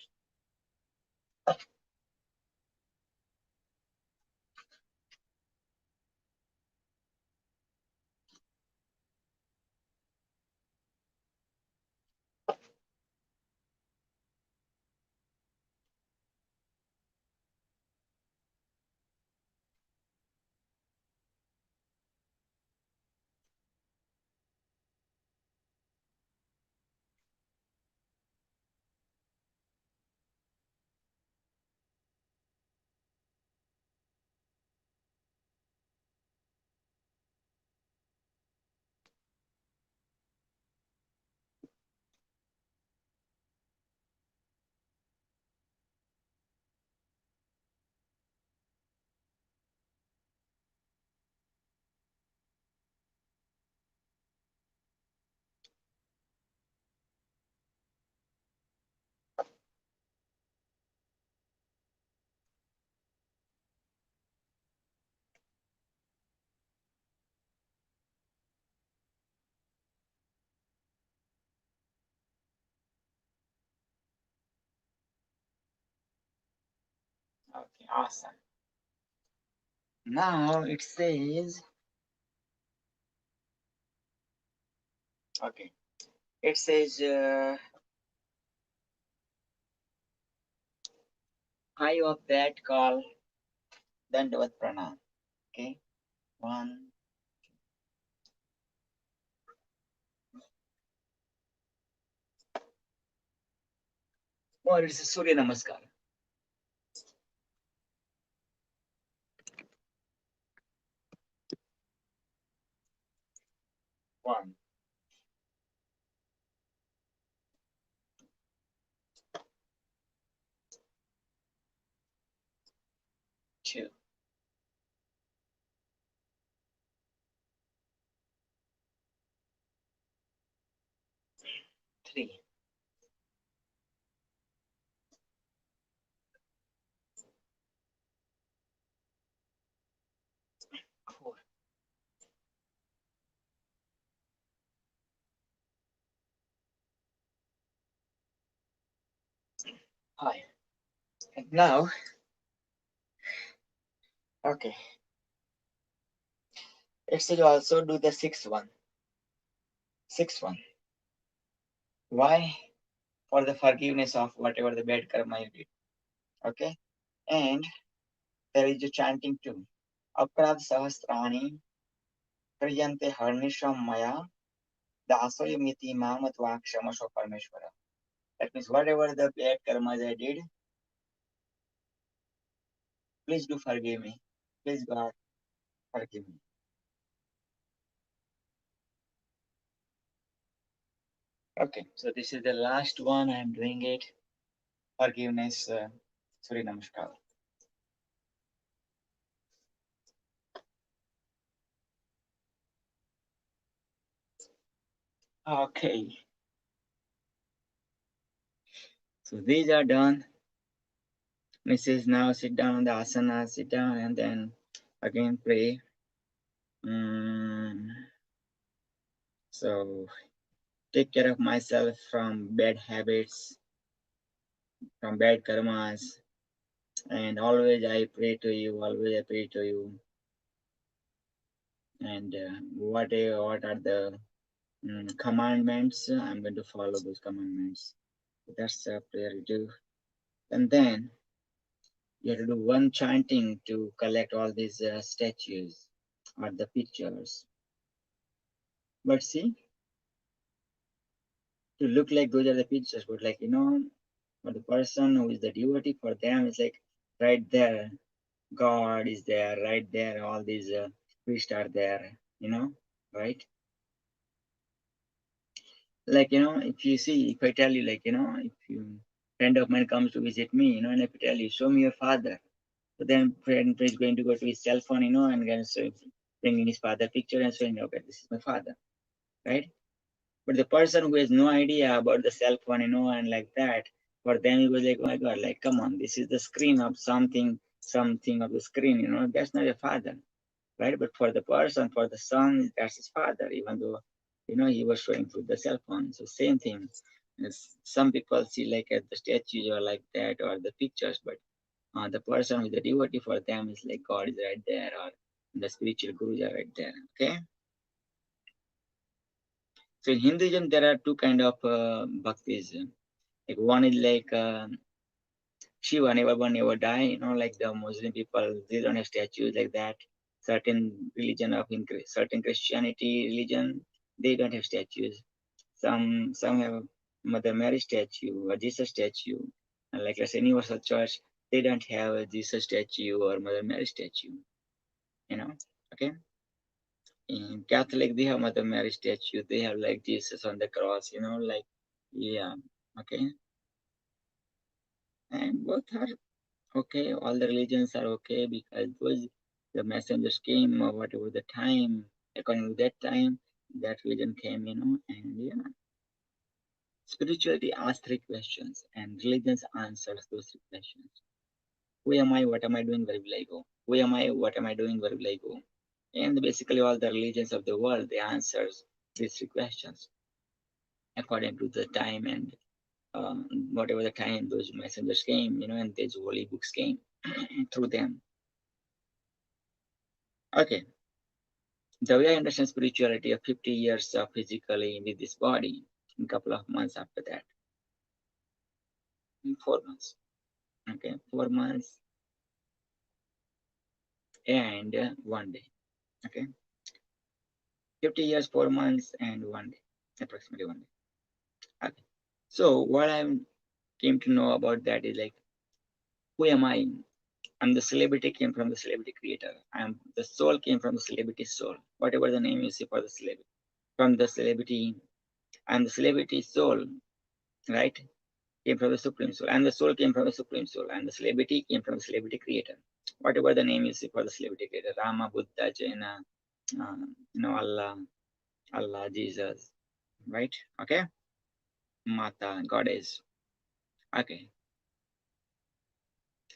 Okay, awesome. Now it says, okay, it says, high of that call, Dandavat Pranam. Okay, one. Or it's a Surya Namaskar. One. 3. Four. Five. And now, okay, let's also do the sixth one. Sixth one. Why? For the forgiveness of whatever the bad karma you did. Okay? And there is a chanting too. Aprad sahasrani kriyante harnisham maya dasoyamiti mamatva kshamasho parmeshwara. That means whatever the bad karmas I did, please do forgive me. Please God, forgive me. Okay, so this is the last one. I am doing it. Forgiveness, Surya Namaskar. Okay, so these are done. Mrs. Now sit down on the asana, sit down, and then again pray. So take care of myself from bad habits, from bad karmas, and always I pray to you. Always I pray to you. And what are the commandments? I'm going to follow those commandments. That's the prayer you do. And then you have to do one chanting to collect all these statues or the pictures. But see, to look like those are the pictures, but like, for the person who is the devotee, for them, it's like right there. God is there, right there. All these priests are there, right? Like, if you see, if I tell you, like, if you friend of mine comes to visit me, and if I tell you, show me your father. So then friend is going to go to his cell phone, and going to bring in his father picture and saying, okay, this is my father, right? But the person who has no idea about the cell phone, and like that, for them it was like, oh my God, like, come on, this is the screen of something of the screen, that's not a father, right? But for the person, for the son, that's his father, even though, he was showing through the cell phone. So same thing. Some people see like at the statues or like that or the pictures, but the person with the devotee for them is like God is right there or the spiritual gurus are right there. Okay. So in Hinduism, there are two kind of bhaktis. Like one is like Shiva, never born, never die. Like the Muslim people, they don't have statues like that. Certain religion of certain Christianity religion, they don't have statues. Some have Mother Mary statue or Jesus statue. And like let's say Universal Church, they don't have a Jesus statue or Mother Mary statue. Okay. In Catholic, they have Mother Mary statue. They have like Jesus on the cross. Like yeah. Okay. And both are okay, all the religions are okay because those the messengers came or whatever the time, according to that time, that religion came, and yeah. Spirituality asks three questions and religions answers those three questions. Who am I? What am I doing? Where will I go? Who am I? What am I doing? Where will I go? And basically all the religions of the world, they answers these three questions according to the time and whatever the time those messengers came, and these holy books came through them. Okay. The way I understand spirituality of 50 years of physically with this body, in a couple of months after that, in 4 months. Okay, 4 months and 1 day. Okay, 50 years, 4 months, and 1 day, approximately 1 day. Okay, so what I came to know about that is like, who am I? I'm the celebrity came from the celebrity creator. I'm the soul came from the celebrity soul. Whatever the name you see for the celebrity, from the celebrity, I'm the celebrity soul, right? Came from the Supreme Soul, and the soul came from the Supreme Soul, and the celebrity came from the celebrity creator. Whatever the name is for the celebrity creator, Rama, Buddha, Jaina, Allah, Jesus, right? Okay. Mata, goddess. Okay,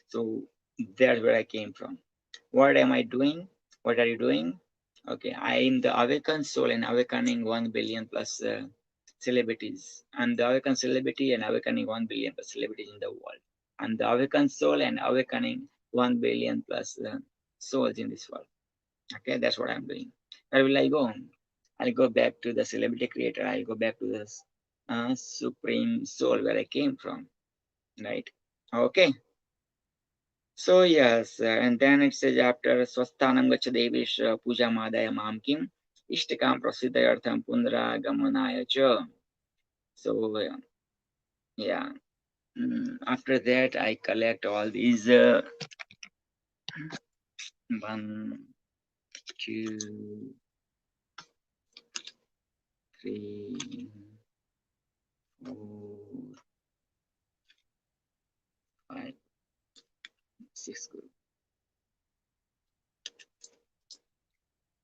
so that's where I came from. What am I doing? What are you doing? Okay, I am the awakened soul and awakening 1 billion plus celebrities. I'm the awakened celebrity and awakening 1 billion plus celebrities in the world. I'm the awakened soul and awakening 1 billion plus souls in this world. Okay, that's what I'm doing. Where will I go? I'll go back to the celebrity creator. I'll go back to the supreme soul where I came from. Right? Okay. So yes, and then it says after swasthanam gacchadevish puja madaya mamkim ishtakam prasidayartham punra gamanaya cha. So yeah, after that I collect all these 1, 2, 3, 4, 5, 6.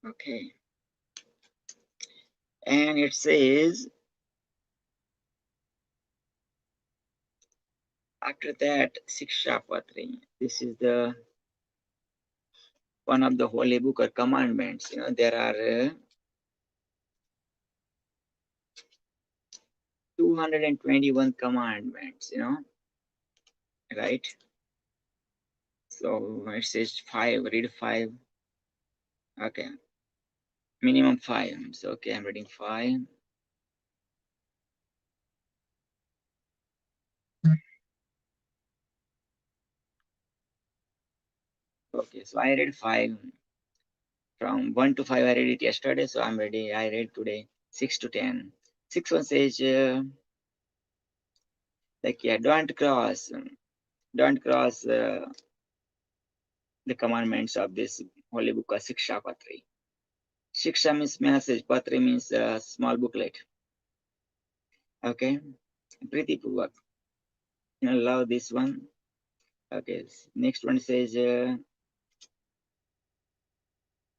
Okay, and it says after that Siksha Patri. This is the one of the holy book or commandments. There are 221 commandments. Right? So it says 5. Read 5. Okay, minimum 5. So okay, I'm reading 5. Okay, so I read 5. From 1 to 5, I read it yesterday. So I'm ready. I read today 6 to 10. 6 one says like yeah, don't cross the commandments of this holy book of Siksha Patri. Shiksha means message, Patri means small booklet. Okay, Priti Purvak. Love this one. Okay, next one says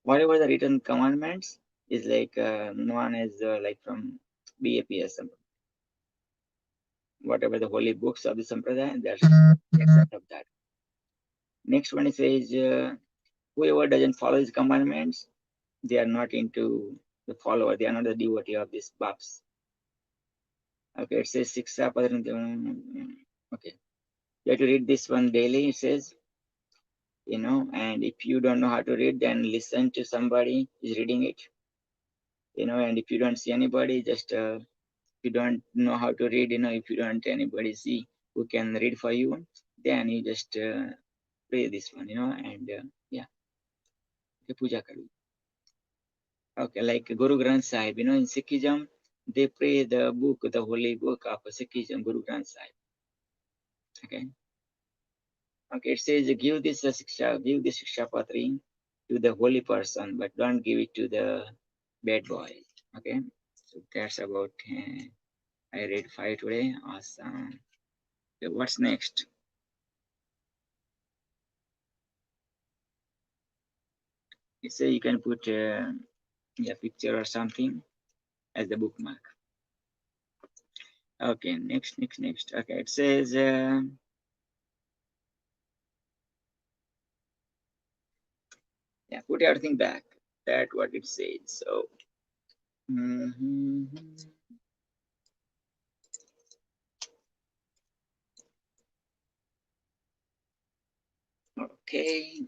whatever the written commandments is like known as like from BAPS, whatever the holy books of the Sampradaya, that's except of that. Next one says whoever doesn't follow his commandments, they are not into the follower, they are not the devotee of these Babs. Okay, it says Siksha Padran. Okay, you have to read this one daily, it says, and if you don't know how to read, then listen to somebody is reading it, and if you don't see anybody, just if you don't know how to read, if you don't anybody see who can read for you, then you just pray this one, and yeah, puja karo. Okay, like Guru Granth Sahib, in Sikhism, they pray the book, the holy book of Sikhism, Guru Granth Sahib. Okay. Okay, it says give this Siksha Patri to the holy person, but don't give it to the bad boy. Okay, so that's about. I read 5 today. Awesome. Okay, what's next? You say you can put a picture or something as the bookmark. Okay, next. Okay, it says put everything back. That's what it says. So. Okay.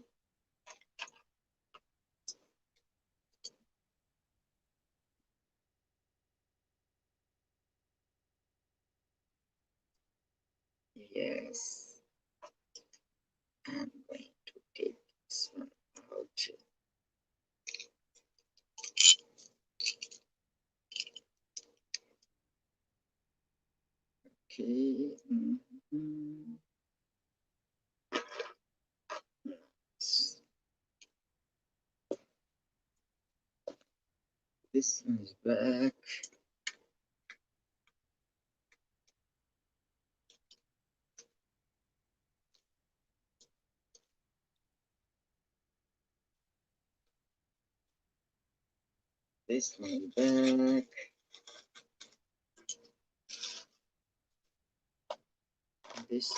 Yes. I'm going to take this one out. Okay. This one's back. This one back. this.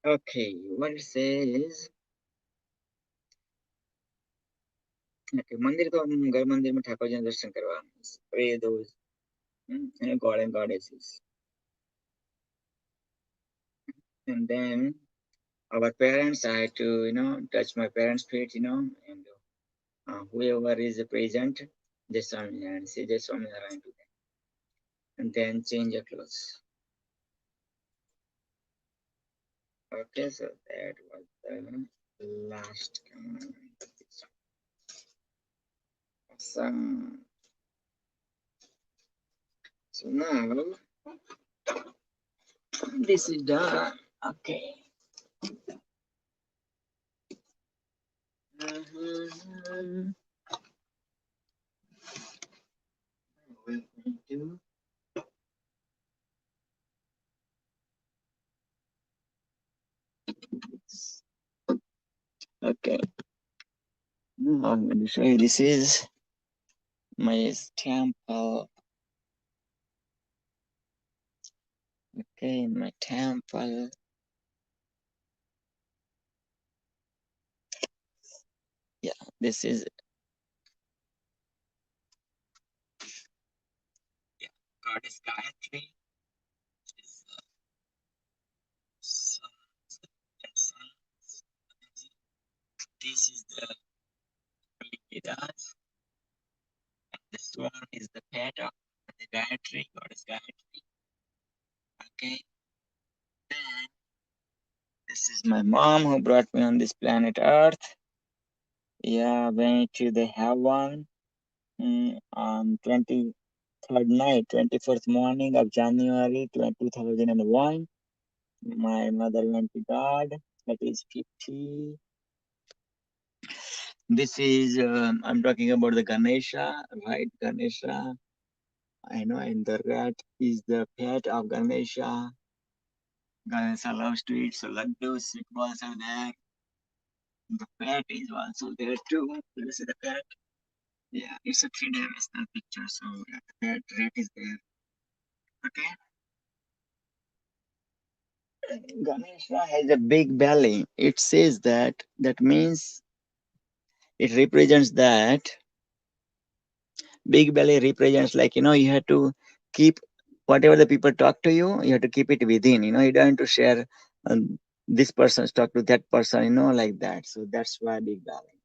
Okay, what it says. Okay, मंदिर तो हम घर मंदिर में ठाकुर जी ने दर्शन करवा, pray those god and goddesses, and then our parents, I had to touch my parents' feet, and whoever is present, just and say just around to them, and then change your clothes. Okay, so that was the last command. Awesome. So now this is done. Okay. We're going to okay. Now I'm going to show you. This is my temple. Okay, my temple. Yeah, this is goddess Gayatri. This this is the Vedas. This one is the pet of the Gayatri, goddess Gayatri. Okay. Then this is my mom who brought me on this planet Earth. Yeah, went to the heaven on 23rd night, 24th morning of January 2001. My mother went to God. That is 50. This is, I'm talking about the Ganesha, right? Ganesha. I know, and the rat is the pet of Ganesha. Ganesha loves to eat, so laddus, sweet balls are there. The pet is also there too. You see the pet? Yeah, it's a three-dimensional picture, so yeah, the pet rat is there. Okay. Ganesha has a big belly. It says that means it represents that big belly represents like you have to keep whatever the people talk to you, you have to keep it within. You don't have to share this person's talk to that person, like that. So that's why big belly.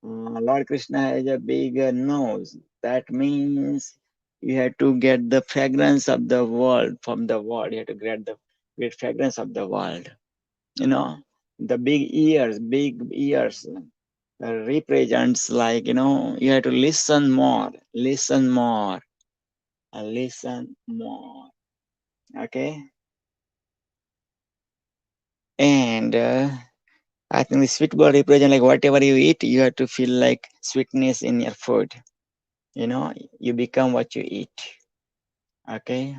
Lord Krishna has a big nose. That means you have to get the fragrance of the world from the world. You have to get the great fragrance of the world. The big ears represents like you have to listen more, and listen more. Okay, and I think the sweet ball represent like whatever you eat, you have to feel like sweetness in your food. You become what you eat. Okay,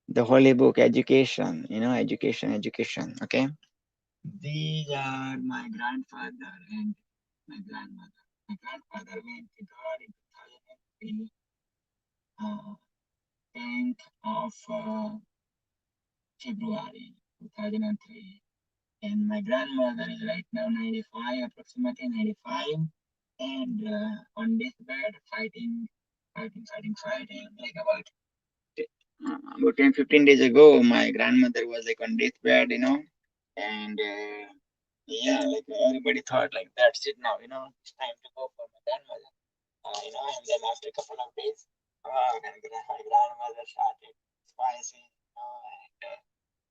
the holy book, education. Education. Okay, these are my grandfather and my grandmother. My grandfather went to God in 2003, 10th of February 2003. And my grandmother is right now 95, approximately 95. And on this bed, fighting. Like about 10, 15 days ago, my grandmother was like on deathbed, and yeah, like everybody thought like that's it now, it's time to go for my grandmother. And then after a couple of days, my grandmother started spicy, and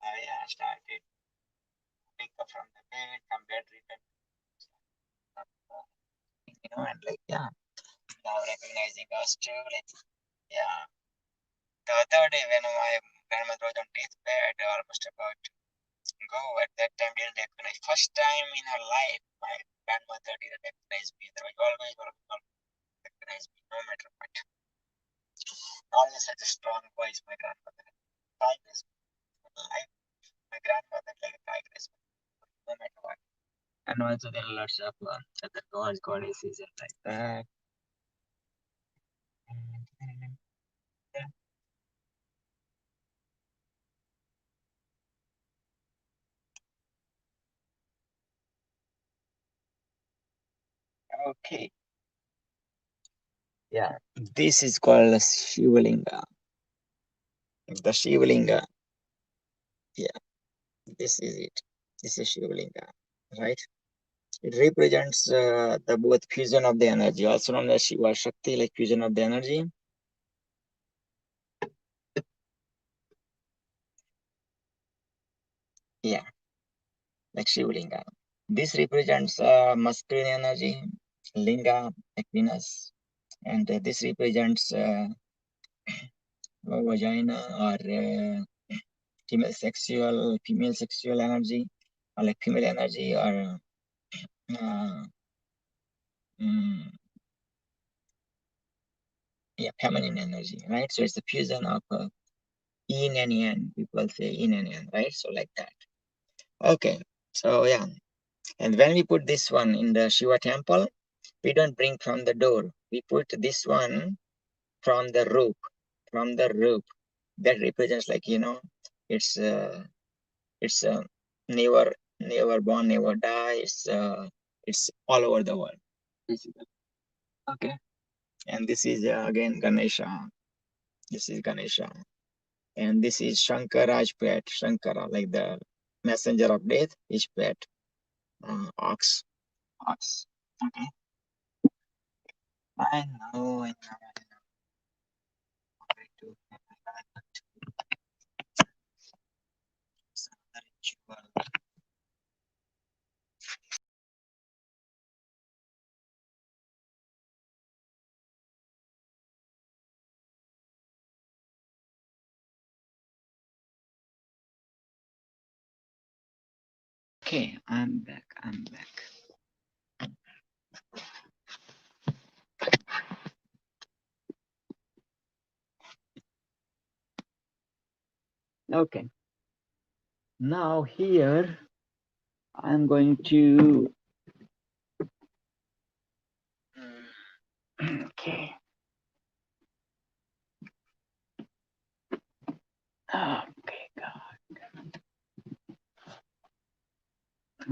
I started pick up from the bed, from bed, return, and like, yeah, now recognizing us too, like, yeah. The other day when my grandmother was on deathbed, almost about to go, at that time didn't recognize. First time in her life, my grandmother didn't recognize me. There was always recognize me, no matter what. Always such a strong voice, my grandmother. Tigress, life, my grandmother like a tigress, no matter what. And also there are lots of other gods, goddesses, and like that. Okay. Yeah. This is called Shivalinga. The Shivalinga. Yeah. This is it. This is Shivalinga. Right. It represents the both fusion of the energy, also known as Shiva Shakti, like fusion of the energy. Yeah, like Shivalinga. This represents masculine energy, Linga, like Venus, and this represents vagina or female sexual energy, or like female energy, or uh, mm, yeah, feminine energy, right? So it's the fusion of yin and yang. People say yin and yang, right? So like that. Okay. So yeah, and when we put this one in the Shiva temple, we don't bring from the door. We put this one from the roof. From the roof. That represents, like, it's never born, never die. It's all over the world. Okay. And this is again Ganesha. This is Ganesha. And this is Shankaraj pet. Shankara, like the messenger of death, is pet. Ox. Ox. Okay. I know, I know. Where to some other ritual. Okay, I'm back. I'm back. Okay. Now here I'm going to okay. Okay, God.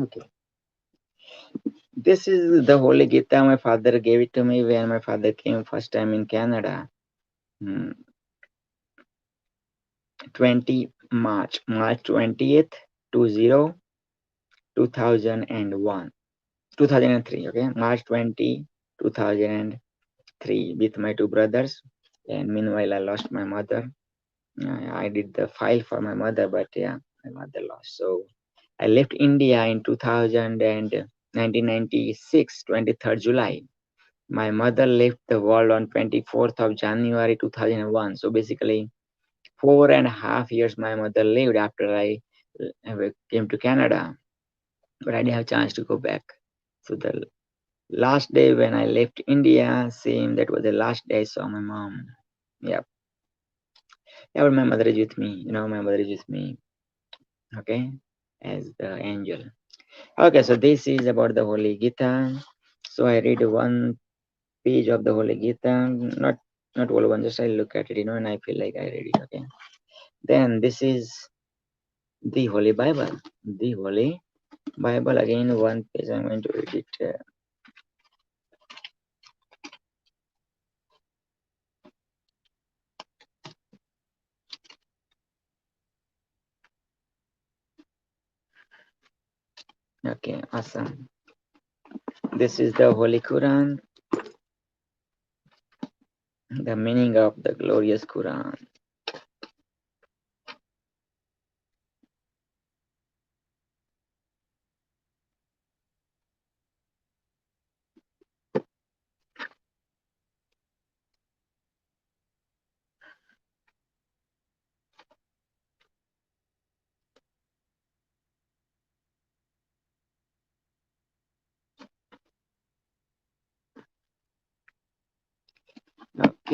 Okay. This is the Holy Gita. My father gave it to me when my father came first time in Canada. March 20th, 2001. 2003, okay? March 20, 2003 with my two brothers. And meanwhile, I lost my mother. I did the file for my mother, but yeah, my mother lost. So I left India in 2000 and 1996, 23rd July. My mother left the world on 24th of January 2001. So basically, 4.5 years my mother lived after I came to Canada, but I didn't have a chance to go back. So the last day when I left India, same, that was the last day I saw my mom. Yep. Yeah, but my mother is with me. My mother is with me. Okay, as the angel. Okay, so this is about the Holy Gita. So I read one page of the Holy Gita, not all one, just I look at it, and I feel like I read it. Okay. Then this is the Holy Bible. The Holy Bible, again, one page. I'm going to read it. Okay, awesome. This is the Holy Quran, the meaning of the glorious Quran.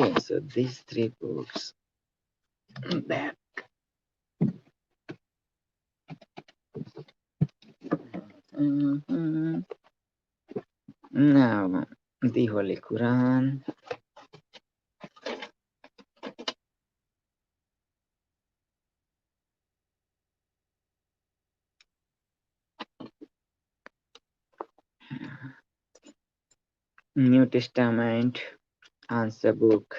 Okay, so these three books. Back. Now, the Holy Quran. New Testament answer book.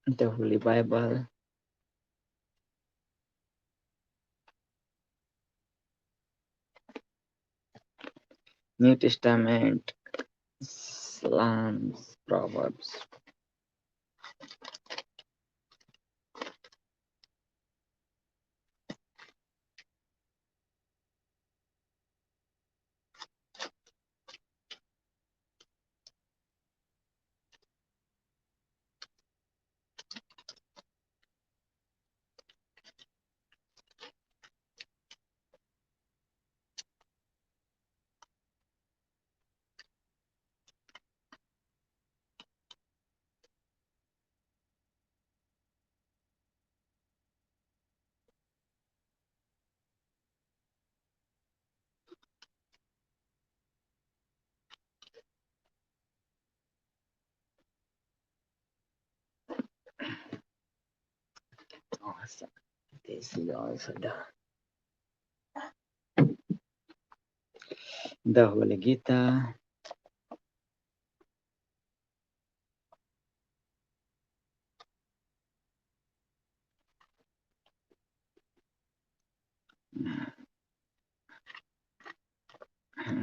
The Holy Bible. New Testament, Psalms, Proverbs. Awesome. This is also the Holy Gita.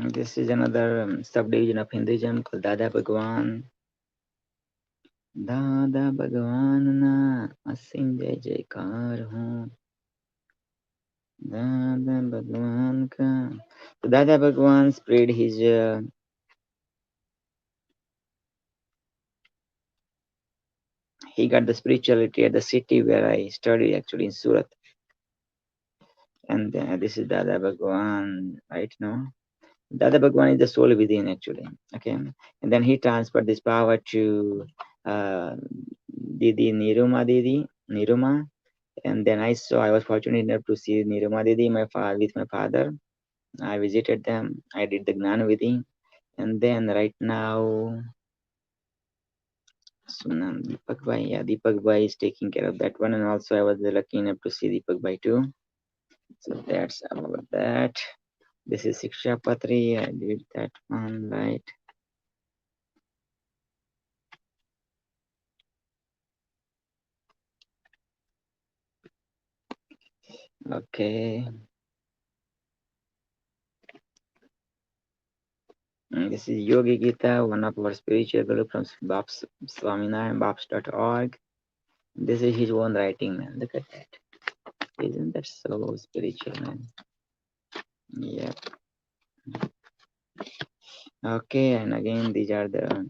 This is another subdivision of Hinduism called Dada Bhagwan. दादा भगवान ना असीम जय जयकार हो दादा भगवान का. So Dada Bhagwan spread his he got the spirituality at the city where I studied, actually in Surat. And this is Dada Bhagwan right now. Dada Bhagwan is the soul within, actually. Okay. And then he transferred this power to Didi Niruma. And then I was fortunate enough to see Niruma Didi with my father. I visited them. I did the Gnan Vidhi. And then right now, Sunam Deepak Bhai. Yeah, Deepak Bhai is taking care of that one. And also I was lucky enough to see Deepak Bhai too. So that's about that. This is Siksha Patri. I did that one, right? Okay. This is Yogi Gita, one of our spiritual guru from Babs Swaminarayan, Babs.org. This is his own writing, man. Look at that. Isn't that so spiritual, man? Yep. Okay, and again, these are the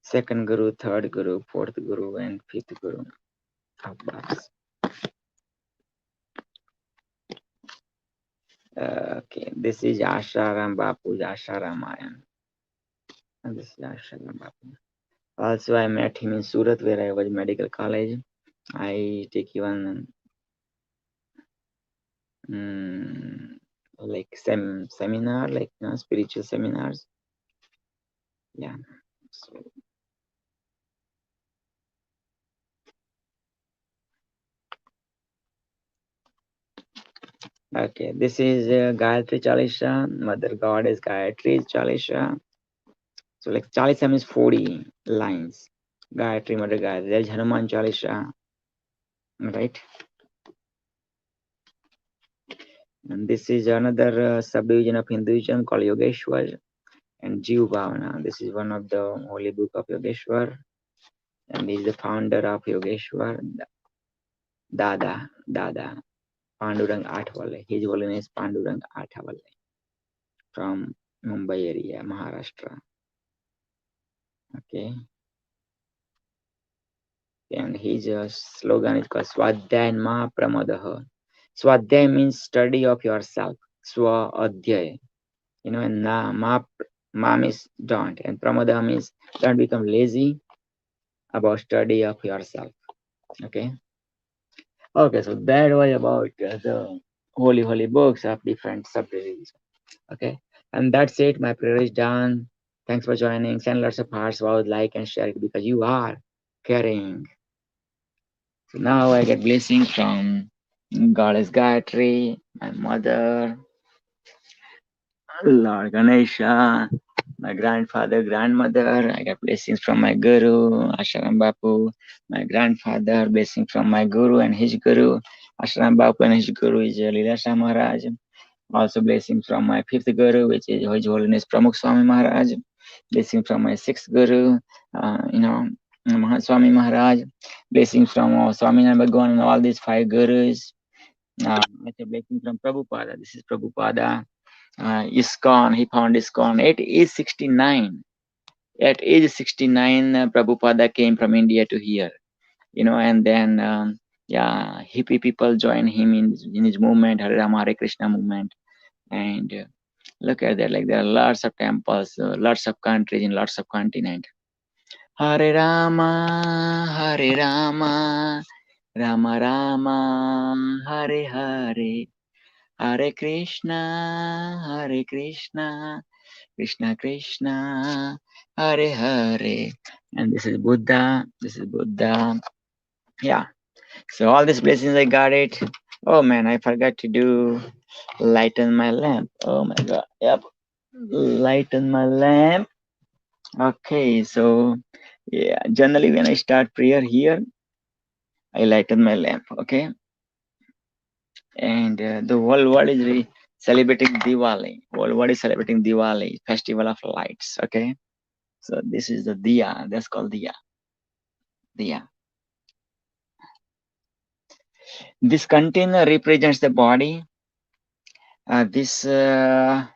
second guru, third guru, fourth guru, and fifth guru of Babs. Okay, this is Asharam Bapu's Asharamayan. And this is Asharam Bapu. Also, I met him in Surat, where I was medical college. I take even like seminar, like spiritual seminars. Yeah. So, okay, this is Gayatri Chalisha. Mother God is Gayatri Chalisha. So like Chalisha means 40 lines. Gayatri, Mother Gayatri. There's Hanuman Chalisha, right? And this is another subdivision of Hinduism called Yogeshwar and Jiv Bhavana. This is one of the holy book of Yogeshwar, and he is the founder of Yogeshwar, Dada Pandurang Athwale. His holiness Pandurang Athwale from Mumbai area, Maharashtra. Okay. And his slogan is called Swadhyay Ma Pramadaha. Swadhyay means study of yourself. Swa Adhyay. And ma means don't. And Pramadaha means don't become lazy about study of yourself. Okay. Okay, so that was about the holy books of different subdivisions. Okay, and that's it. My prayer is done. Thanks for joining. Send lots of hearts, wow, like and share it because you are caring. So now I get blessing from Goddess Gayatri, my mother, Lord Ganesha, my grandfather, grandmother. I got blessings from my guru, Asharam Bapu. My grandfather, blessing from my guru and his guru. Asharam Bapu and his guru is Leela Shah Maharaj. Also blessings from my fifth guru, which is His Holiness Pramukh Swami Maharaj. Blessing from my sixth guru, Mahaswami Maharaj. Blessings from Swami Bhagwan and all these five gurus. It's a blessing from Prabhupada. This is Prabhupada. ISKCON, he found ISKCON at age 69. At age 69, Prabhupada came from India to here, and then, yeah, hippie people joined him in his movement, Hare Rama, Hare Krishna movement. And look at that, like there are lots of temples, lots of countries in lots of continents. Hare Rama, Hare Rama, Rama Rama, Hare Hare, Hare Krishna, Krishna Krishna, Hare Hare. And this is Buddha. This is Buddha. Yeah. So all these blessings I got it. Oh man, I forgot to do lighten my lamp. Oh my god. Yep. Lighten my lamp. Okay, so yeah, generally when I start prayer here, I lighten my lamp. Okay, and the whole world is celebrating Diwali. Whole world is celebrating Diwali, festival of lights. Okay, so this is the diya. That's called diya. Diya. This container represents the body. This the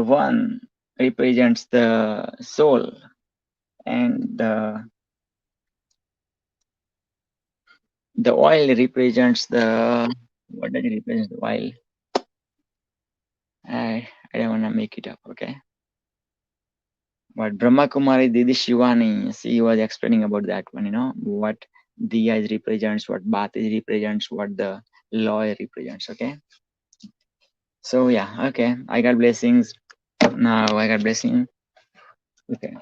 one represents the soul, and the oil represents the, what does it represent? The oil. I don't want to make it up. Okay. But Brahma Kumari Didi Shivani, she was explaining about that one, what Diya is represents, what Bati represents, what the law represents. Okay. So yeah, okay. I got blessings. Now I got blessing. Okay.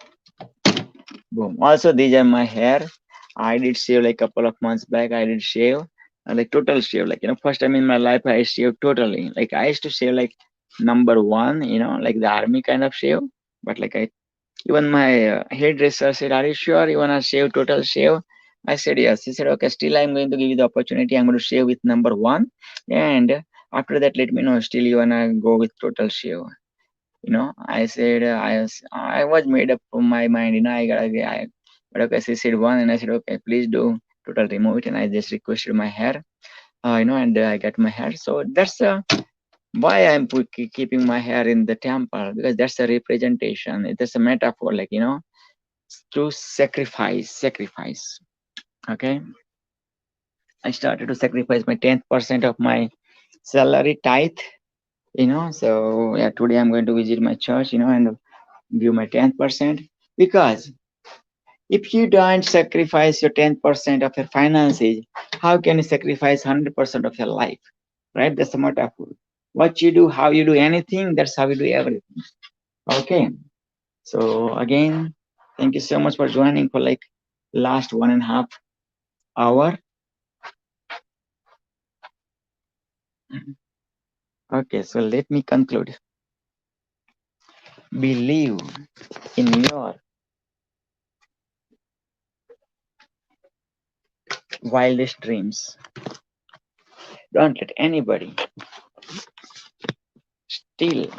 Boom. Also, these are my hair. I did shave like a couple of months back. I did shave, like total shave. Like, first time in my life I shaved totally. Like I used to shave like number one, like the army kind of shave. But like even my hairdresser said, "Are you sure you wanna shave total shave?" I said yes. He said, "Okay, still I'm going to give you the opportunity. I'm going to shave with number one, and after that, let me know. Still you wanna go with total shave?" I said, I was made up for my mind. But okay, she said one, and I said, okay, please do total remove it, and I just requested my hair, and I got my hair. So that's why I'm keeping my hair in the temple, because that's a representation. It's a metaphor, like to sacrifice. Okay, I started to sacrifice my 10% of my salary tithe. So yeah, today I'm going to visit my church, and give my 10%, because if you don't sacrifice your 10% of your finances, how can you sacrifice 100% of your life? Right? That's a metaphor. What you do, how you do anything, that's how you do everything. Okay. So again, thank you so much for joining for like last 1.5 hour. Okay, so let me conclude. Believe in your wildest dreams. Don't let anybody steal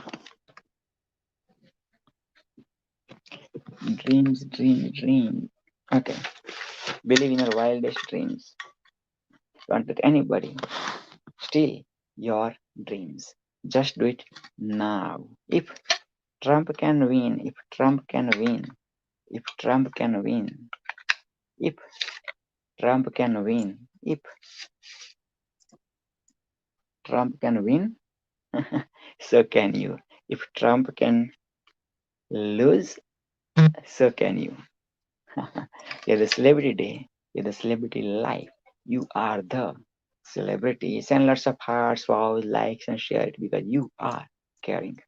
dreams. Okay. Believe in your wildest dreams. Don't let anybody steal your dreams. Just do it now. If Trump can win, if Trump can win, if Trump can win, if Trump can win, if Trump can win, so can you. If Trump can lose, so can you. You're the celebrity day. You're the celebrity life. You are the celebrity. Send lots of hearts, wow, likes, and share it, because you are caring.